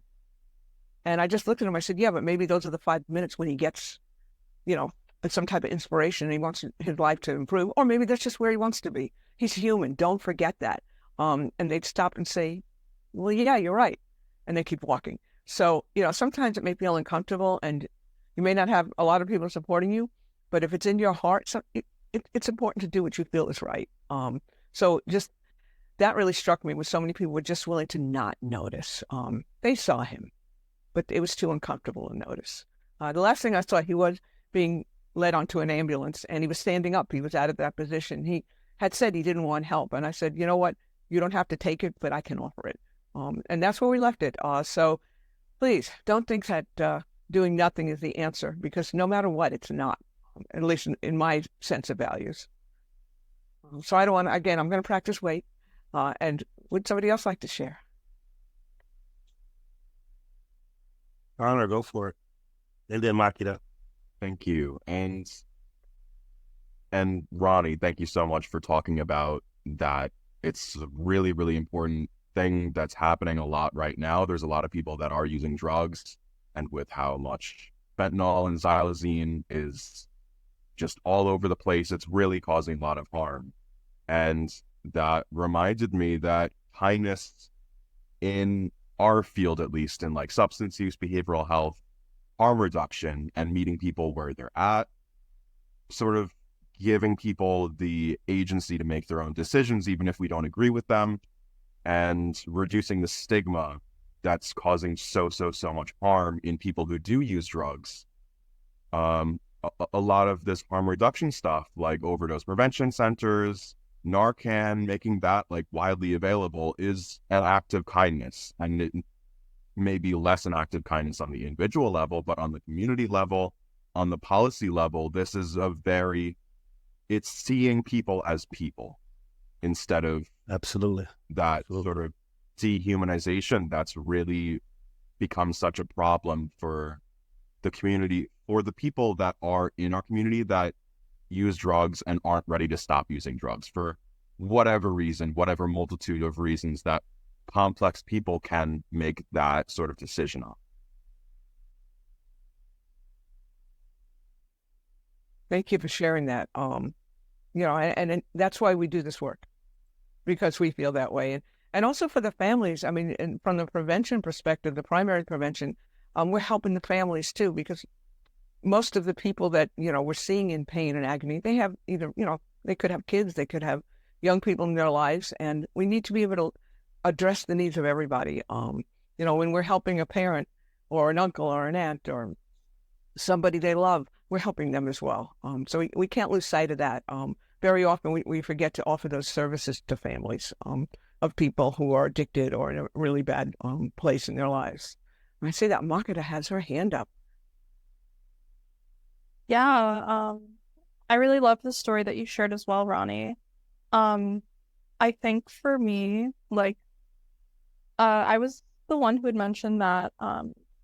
A: And I just looked at him. I said, yeah, but maybe those are the 5 minutes when he gets, some type of inspiration and he wants his life to improve. Or maybe that's just where he wants to be. He's human. Don't forget that. And they'd stop and say, well, yeah, you're right. And they keep walking. So, sometimes it may feel uncomfortable and you may not have a lot of people supporting you, but if it's in your heart, it's important to do what you feel is right. So just that really struck me, with so many people were just willing to not notice. They saw him, but it was too uncomfortable to notice. The last thing I saw, he was being led onto an ambulance and he was standing up. He was out of that position. He had said he didn't want help. And I said, you know what? You don't have to take it, but I can offer it. And that's where we left it. So please don't think that doing nothing is the answer, because no matter what, it's not, at least in my sense of values. So I don't want to, again, I'm going to practice wait. And would somebody else like to share?
B: Honor, go for it. And then Makeda.
G: Thank you. And Ronnie, thank you so much for talking about that. It's a really, really important thing that's happening a lot right now. There's a lot of people that are using drugs, and with how much fentanyl and xylazine is just all over the place, it's really causing a lot of harm. And that reminded me that kindness in our field, at least in like substance use, behavioral health, harm reduction, and meeting people where they're at, sort of giving people the agency to make their own decisions, even if we don't agree with them, and reducing the stigma that's causing so much harm in people who do use drugs. a lot of this harm reduction stuff, like overdose prevention centers, Narcan, making that like widely available is an act of kindness. And it may be less an act of kindness on the individual level, but on the community level, on the policy level, this is it's seeing people as people instead of
B: Absolutely.
G: that sort of dehumanization that's really become such a problem for the community, or the people that are in our community that use drugs and aren't ready to stop using drugs for whatever reason, whatever multitude of reasons that complex people can make that sort of decision on.
A: Thank you for sharing that. And that's why we do this work, because we feel that way. And also for the families, I mean, and from the prevention perspective, the primary prevention, we're helping the families too, because most of the people that, we're seeing in pain and agony, they have either, they could have kids, they could have young people in their lives, and we need to be able to address the needs of everybody. When we're helping a parent or an uncle or an aunt or somebody they love, we're helping them as well. So we can't lose sight of that. Very often we forget to offer those services to families of people who are addicted or in a really bad place in their lives. And I say that Makeda has her hand up.
K: Yeah, I really love the story that you shared as well, Ronni. I think for me, like, I was the one who had mentioned that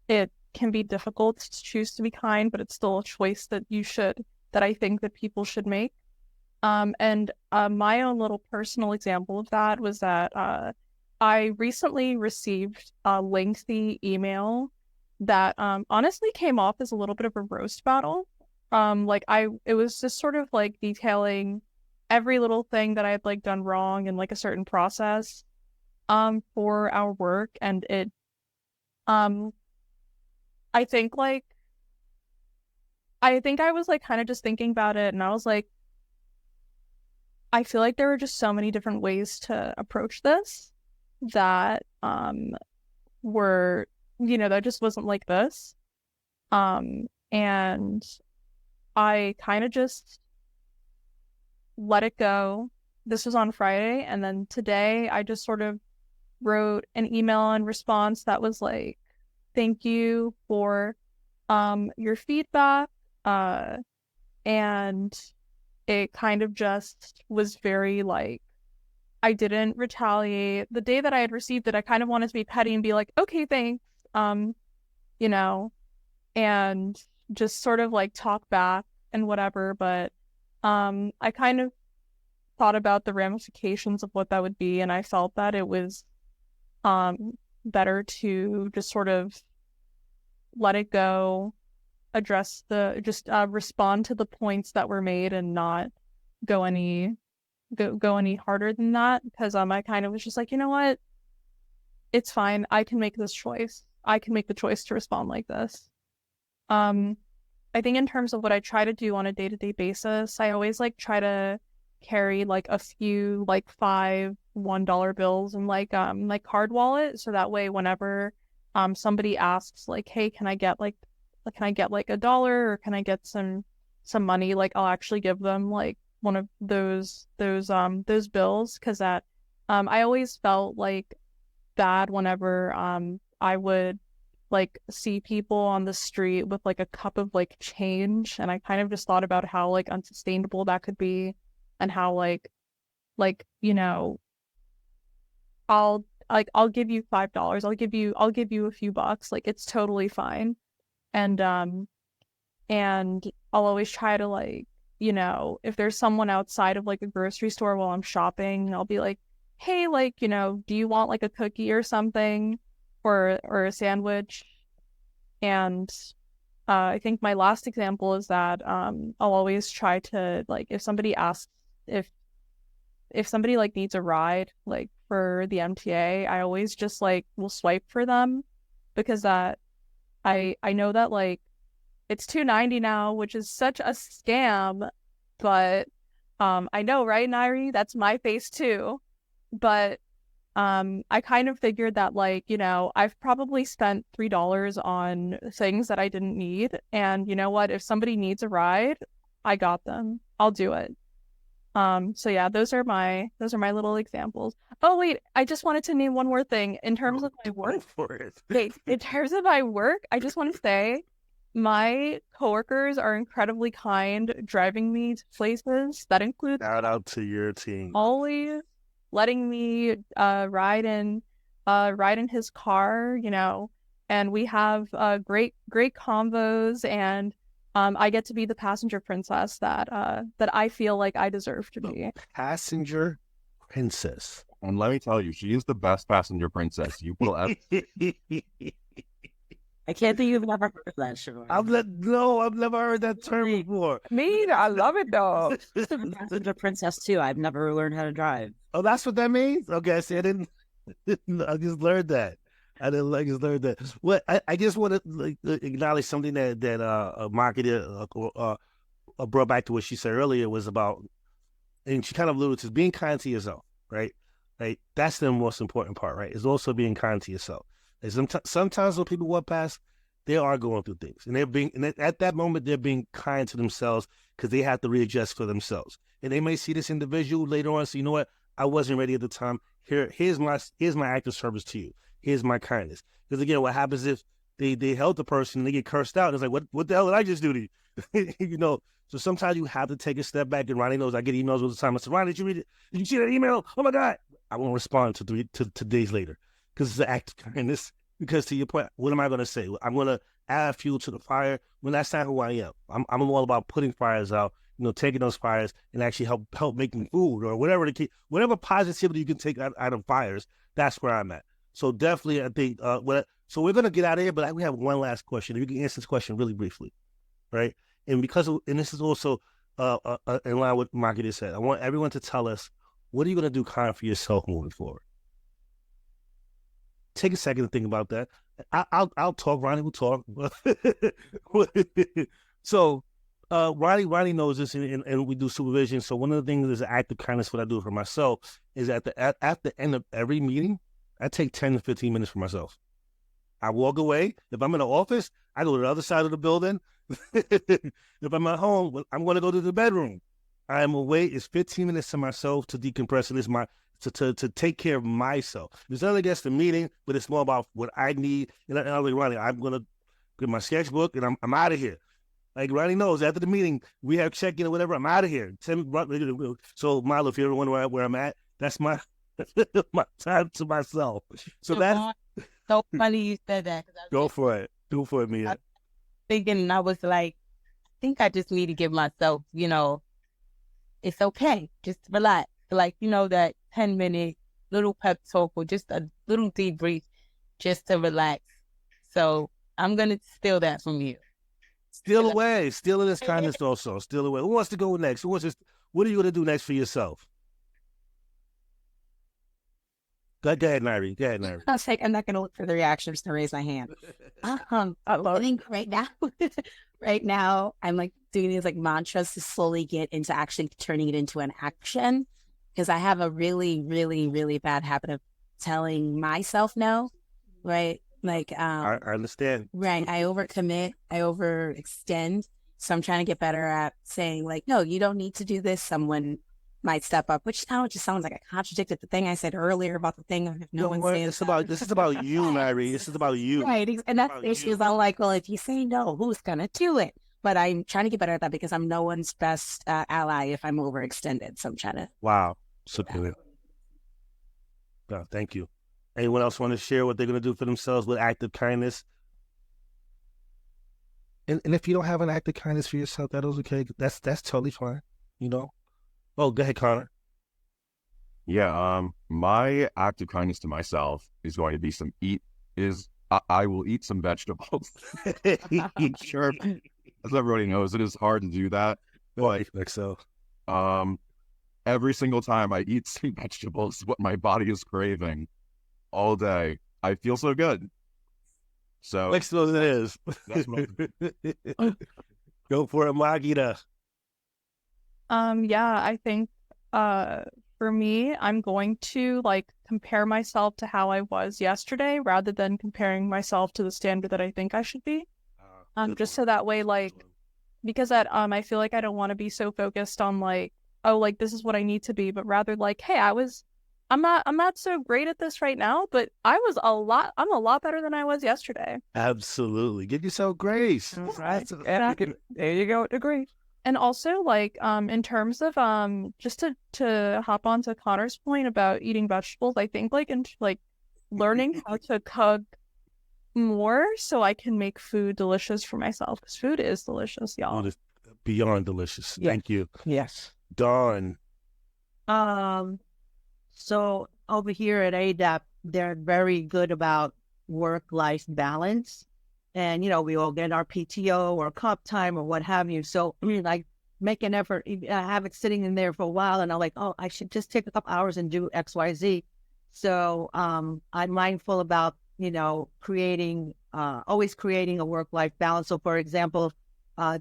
K: it can be difficult to choose to be kind, but it's still a choice that I think that people should make. And my own little personal example of that was that I recently received a lengthy email that honestly came off as a little bit of a roast battle. It was just sort of like detailing every little thing that I had like done wrong in like a certain process for our work, and it I think I was like kind of just thinking about it, and I was like, I feel like there were just so many different ways to approach this that were, that just wasn't like this. And I kind of just let it go. This was on Friday, and then today I just sort of wrote an email in response that was like, thank you for your feedback. And it kind of just was very like, I didn't retaliate. The day that I had received it, I kind of wanted to be petty and be like, okay, thanks, and just sort of like talk back and whatever. But I kind of thought about the ramifications of what that would be, and I felt that it was better to just sort of let it go, respond to the points that were made and not go any harder than that, because I kind of was just like, you know what, it's fine, I can make this choice. I can make the choice to respond like this. I think in terms of what I try to do on a day-to-day basis, I always like try to carry like a few like $5 $1 bills and like card wallet, so that way whenever somebody asks like, hey, can I get like $1, or can I get some money, like I'll actually give them like one of those bills, because that I always felt like bad whenever I would like see people on the street with like a cup of like change, and I kind of just thought about how like unsustainable that could be, and how like I'll give you $5, I'll give you a few bucks, like it's totally fine. And I'll always try to like, if there's someone outside of like a grocery store while I'm shopping, I'll be like, hey, like, do you want like a cookie or something, or a sandwich? And I think my last example is that I'll always try to like, if somebody asks if somebody like needs a ride like for the MTA, I always just like will swipe for them, because that I know that like it's $2.90 now, which is such a scam, but I know, right, Nyrie? That's my face too. But I kind of figured that, like, you know, I've probably spent $3 on things that I didn't need. And you know what? If somebody needs a ride, I got them. I'll do it. So yeah, those are my little examples. Oh wait, I just wanted to name one more thing in terms of my work.
B: For it.
K: Wait, in terms of my work, I just want to say my coworkers are incredibly kind, driving me to places. That includes
B: Shout out to your team.
K: always letting me ride in his car, you know, and we have great convos, and I get to be the passenger princess that I feel like I deserve to be.
B: Passenger princess.
G: And let me tell you, she is the best passenger princess you will ever.
C: I can't think you've never heard of that, Chevar.
B: I've never heard that term before.
A: Me either. I love it though.
C: I'm a passenger princess too. I've never learned how to drive.
B: Oh, that's what that means? Okay, see, I didn't. I just learned that. I just learned that. Well, I just want to acknowledge something that Makeda brought back to what she said earlier was about, and she kind of alluded to being kind to yourself, right? Like that's the most important part, right? Is also being kind to yourself. Sometimes when people walk past, they are going through things, and at that moment they're being kind to themselves because they have to readjust for themselves, and they may see this individual later on. So you know what? I wasn't ready at the time. Here's my act of service to you. Here's my kindness. Because again, what happens if they help the person and they get cursed out? It's like, what the hell did I just do to you? You know. So sometimes you have to take a step back. And Ronnie knows I get emails all the time. I said, Ronnie, did you read it? Did you see that email? Oh my God! I won't respond to days later because it's an act of kindness. Because to your point, what am I going to say? I'm going to add fuel to the fire when that's not who I am. I'm all about putting fires out, you know, taking those fires and actually help making food or whatever positivity you can take out of fires. That's where I'm at. So definitely, I think. So we're going to get out of here, but we have one last question. If you can answer this question really briefly, right? And this is also in line with what Makeda said. I want everyone to tell us, what are you going to do kind for yourself moving forward? Take a second to think about that. I'll talk. Ronnie will talk. So Ronnie knows this, and we do supervision. So one of the things is an act of kindness. What I do for myself is at the end of every meeting, I take 10 to 15 minutes for myself. I walk away. If I'm in the office, I go to the other side of the building. If I'm at home, I'm going to go to the bedroom. I am away. It's 15 minutes to myself to decompress, and it's to take care of myself. It's not against the meeting, but it's more about what I need. And I'm like, Ronnie, I'm going to get my sketchbook, and I'm out of here. Like Ronnie knows, after the meeting, we have check-in or whatever. I'm out of here. So Milo, if you ever wonder where I'm at, that's my my time to myself. So that's
I: so funny you said that.
B: Go for it. Do for it, Mia.
I: Thinking, and I was like, I think I just need to give myself, you know, it's okay. Just relax. Like, you know, that 10-minute little pep talk or just a little debrief just to relax. So I'm going to steal that from you.
B: Steal away. Stealing this kindness also. Steal away. Who wants to go next? What are you going to do next for yourself? Go ahead, Nyrie.
E: I'm not going to look for the reactions to raise my hand. I think right now, I'm like doing these like mantras to slowly get into actually turning it into an action, because I have a really, really, really bad habit of telling myself no, right? Like,
B: I understand.
E: Right. I overcommit, I overextend. So I'm trying to get better at saying like, no, you don't need to do this. Someone might step up, which now it just sounds like I contradicted the thing I said earlier about the thing. If no one's saying
B: this is about you, Nyrie. This is about you.
E: Right. And that's the issue. I'm like, well, if you say no, who's going to do it? But I'm trying to get better at that because I'm no one's best ally if I'm overextended. So I'm trying to.
B: Wow. So good. No, thank you. Anyone else want to share what they're going to do for themselves with act of kindness? And if you don't have an act of kindness for yourself, that is okay. That's totally fine. You know. Oh, go ahead, Connor.
G: Yeah, my act of kindness to myself is going to be I will eat some vegetables. Sure, as everybody knows, it is hard to do that. But
B: like so,
G: every single time I eat some vegetables, what my body is craving all day, I feel so good. So
B: next one it is. Go for it, Makeda.
K: Yeah, I think for me, I'm going to like compare myself to how I was yesterday rather than comparing myself to the standard that I think I should be. Just so that way, like, because I feel like I don't want to be so focused on like, oh, like this is what I need to be, but rather like, hey, I'm not so great at this right now, but I'm a lot better than I was yesterday.
B: Absolutely. Give yourself grace.
A: Right. There you go, agree.
K: And also, like, in terms of just to hop on to Connor's point about eating vegetables, I think like learning how to cook more so I can make food delicious for myself, because food is delicious, y'all.
B: Oh, it's beyond delicious.
A: Yes.
B: Thank you.
A: Yes.
B: Dawn.
J: So over here at ADAP, they're very good about work-life balance. And, you know, we all get our PTO or comp time or what have you. So I make an effort. I have it sitting in there for a while, and I'm like, oh, I should just take a couple hours and do X, Y, Z. So I'm mindful about, you know, always creating a work-life balance. So, for example,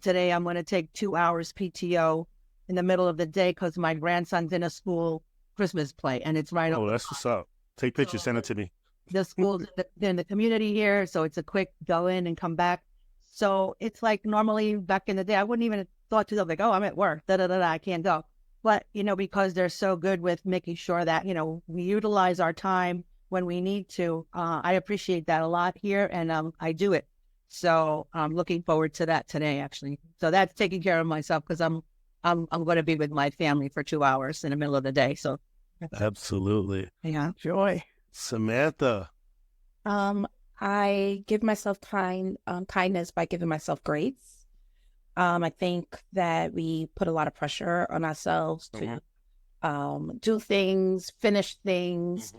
J: today I'm going to take 2 hours PTO in the middle of the day because my grandson's in a school Christmas play, and it's right.
B: Oh, that's what's up. Take pictures, send it to me.
J: The school's in the community here, so it's a quick go in and come back. So it's like normally back in the day, I wouldn't even have thought to them like, oh, I'm at work, I can't go. But, you know, because they're so good with making sure that, you know, we utilize our time when we need to. I appreciate that a lot here, and I do it. So I'm looking forward to that today, actually. So that's taking care of myself because I'm going to be with my family for 2 hours in the middle of the day. So
B: absolutely.
A: Yeah, joy.
B: Samantha.
E: I give myself kindness by giving myself grace. I think that we put a lot of pressure on ourselves to do things, finish things,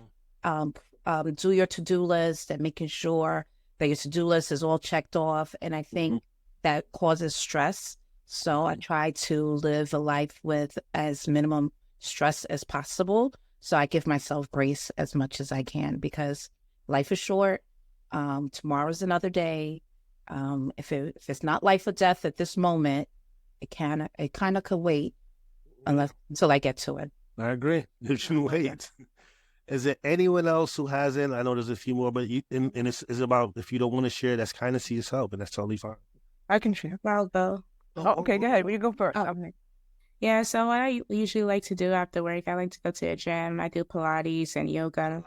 E: do your to-do list and making sure that your to-do list is all checked off. And I think that causes stress. So I try to live a life with as minimum stress as possible. So I give myself grace as much as I can because life is short. Tomorrow's another day. If it's not life or death at this moment, it kind of could wait until I get to it.
B: I agree. You should wait. Is there anyone else who hasn't? I know there's a few more, but it's about if you don't want to share, that's kindness to yourself, and that's totally fine.
A: I can share.
H: I'll go.
A: Oh, okay, go ahead. You go first.
H: Oh, okay. Yeah, so what I usually like to do after work, I like to go to the gym. I do Pilates and yoga.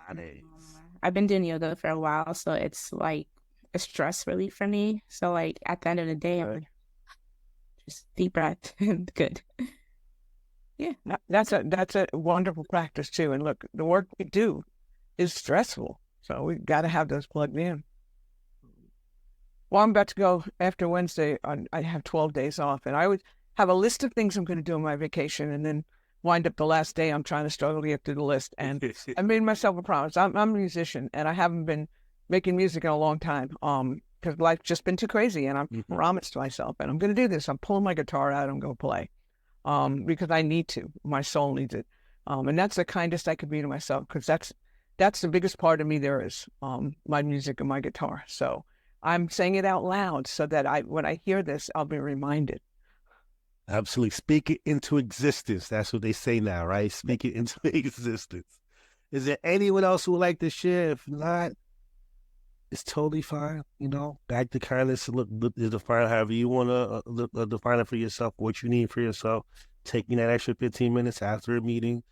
H: I've been doing yoga for a while, so it's like a stress relief for me. So like at the end of the day, I'm just deep breath. Good. Yeah,
A: that's a wonderful practice too. And look, the work we do is stressful, so we got to have those plugged in. Well, I'm about to go after Wednesday. I have 12 days off, and I would have a list of things I'm going to do on my vacation, and then wind up the last day. I'm trying to struggle to get through the list, and I made myself a promise. I'm a musician, and I haven't been making music in a long time because life's just been too crazy, and I'm promised myself, and I'm going to do this. I'm pulling my guitar out and go play because I need to. My soul needs it, and that's the kindest I could be to myself because that's the biggest part of me there is, my music and my guitar. So I'm saying it out loud so that when I hear this, I'll be reminded.
B: Absolutely. Speak it into existence. That's what they say now, right? Speak it into existence. Is there anyone else who would like to share? If not, it's totally fine. You know, back to kindness is defined however you want to define it for yourself, what you need for yourself. Taking that extra 15 minutes after a meeting,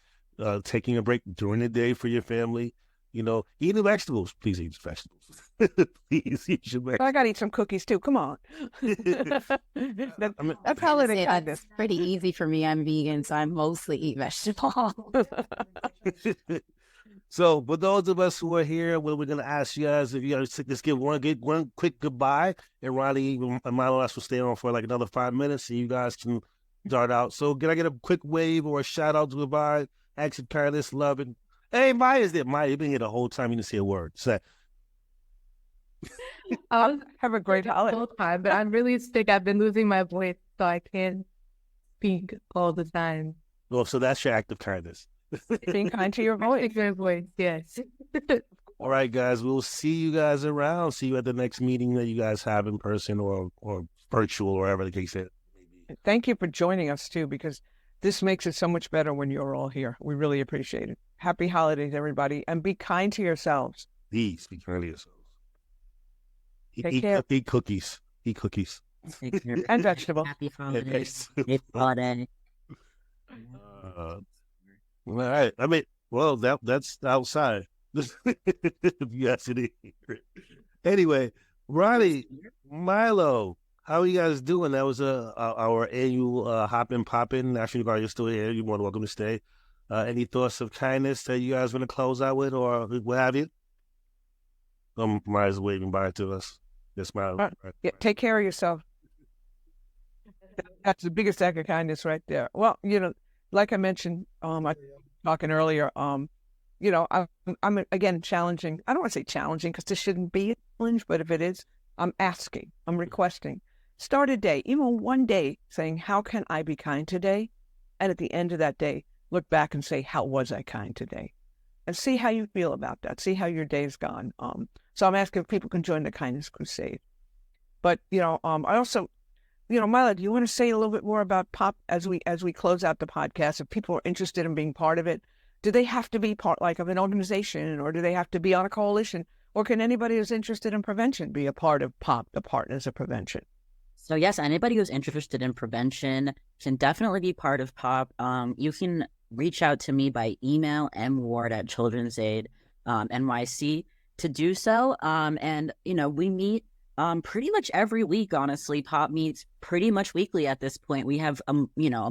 B: taking a break during the day for your family. You know, eating vegetables. Please eat vegetables. Please eat your vegetables.
A: I got to eat some cookies too. Come on. That's holiday kindness.
E: It's pretty easy for me. I'm vegan, so I mostly eat vegetables.
B: So, for those of us who are here, what we're going to ask you guys, if you guys just give one quick goodbye, and Ronnie and Milo will stay on for like another 5 minutes, and you guys can dart out. So, can I get a quick wave or a shout out to goodbye? Action, kindness, love, and hey, Maya's there. Maya, you've been here the whole time. You didn't say a word. Say.
A: Have a great holiday.
D: Whole time, but I'm really sick. I've been losing my voice, so I can't speak all the time.
B: Well, so that's your act of kindness.
A: Being kind to your voice.
D: Your voice, yes.
B: All right, guys. We'll see you guys around. See you at the next meeting that you guys have in person or virtual or whatever the case is.
A: Thank you for joining us too, because this makes it so much better when you're all here. We really appreciate it. Happy holidays, everybody, and be kind to yourselves.
B: Please be kind to yourselves.
A: Take care.
B: Eat cookies. Eat cookies.
A: And vegetables.
C: Happy holidays. Happy holiday.
B: All right. I mean, well, that's outside. If you guys didn't hear it. Anyway, Ronnie, Milo, how are you guys doing? That was our annual Hoppin' Poppin'. National Guard, you're still here. You're more than welcome to stay. Any thoughts of kindness that you guys want to close out with, or what have you? Maya's waving bye to us. Yes, Milo.
A: Yeah, take care of yourself. That's the biggest act of kindness right there. Well, like I mentioned, I was talking earlier, I'm again challenging. I don't want to say challenging because this shouldn't be a challenge, but if it is, I'm asking, I'm requesting. Start a day, even one day, saying, how can I be kind today? And at the end of that day, look back and say, how was I kind today? And see how you feel about that. See how your day's gone. So I'm asking if people can join the Kindness Crusade. But, I also, Milo, do you want to say a little bit more about POP as we close out the podcast? If people are interested in being part of it, do they have to be part of an organization, or do they have to be on a coalition? Or can anybody who's interested in prevention be a part of POP, the Partners of Prevention?
C: So yes, anybody who's interested in prevention can definitely be part of POP. You can reach out to me by email, MWard@Children'sAid NYC to do so. And, we meet pretty much every week, honestly. POP meets pretty much weekly at this point. We have, a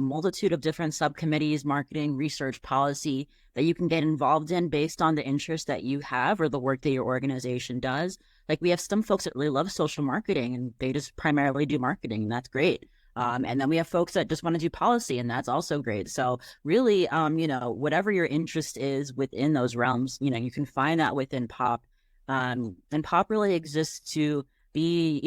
C: multitude of different subcommittees, marketing, research, policy, that you can get involved in based on the interest that you have or the work that your organization does. Like, we have some folks that really love social marketing, and they just primarily do marketing, and that's great. And then we have folks that just want to do policy, and that's also great. So really, whatever your interest is within those realms, you can find that within POP. And POP really exists to be,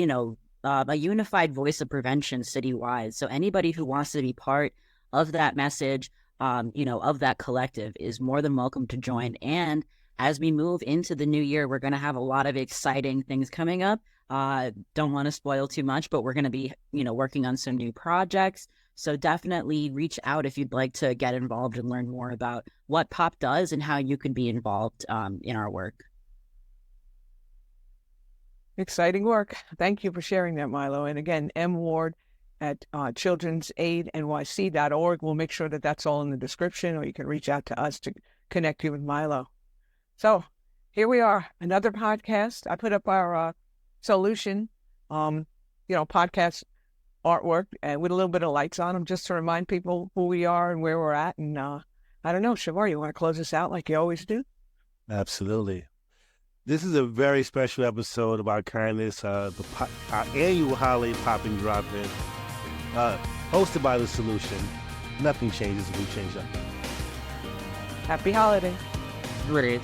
C: a unified voice of prevention citywide. So anybody who wants to be part of that message, of that collective is more than welcome to join. And as we move into the new year, we're going to have a lot of exciting things coming up. Don't want to spoil too much, but we're going to be, working on some new projects. So definitely reach out if you'd like to get involved and learn more about what POP does and how you can be involved in our work.
A: Exciting work. Thank you for sharing that, Milo. And again, MWard at children'saidnyc.org. We'll make sure that that's all in the description, or you can reach out to us to connect you with Milo. So here we are, another podcast. I put up our solution, podcast artwork with a little bit of lights on them just to remind people who we are and where we're at. And I don't know, Chevar, you want to close us out like you always do?
B: Absolutely. This is a very special episode about kindness, our annual holiday popping drop-in, hosted by The Solution. Nothing changes if we change up.
A: Happy holidays.
C: Great.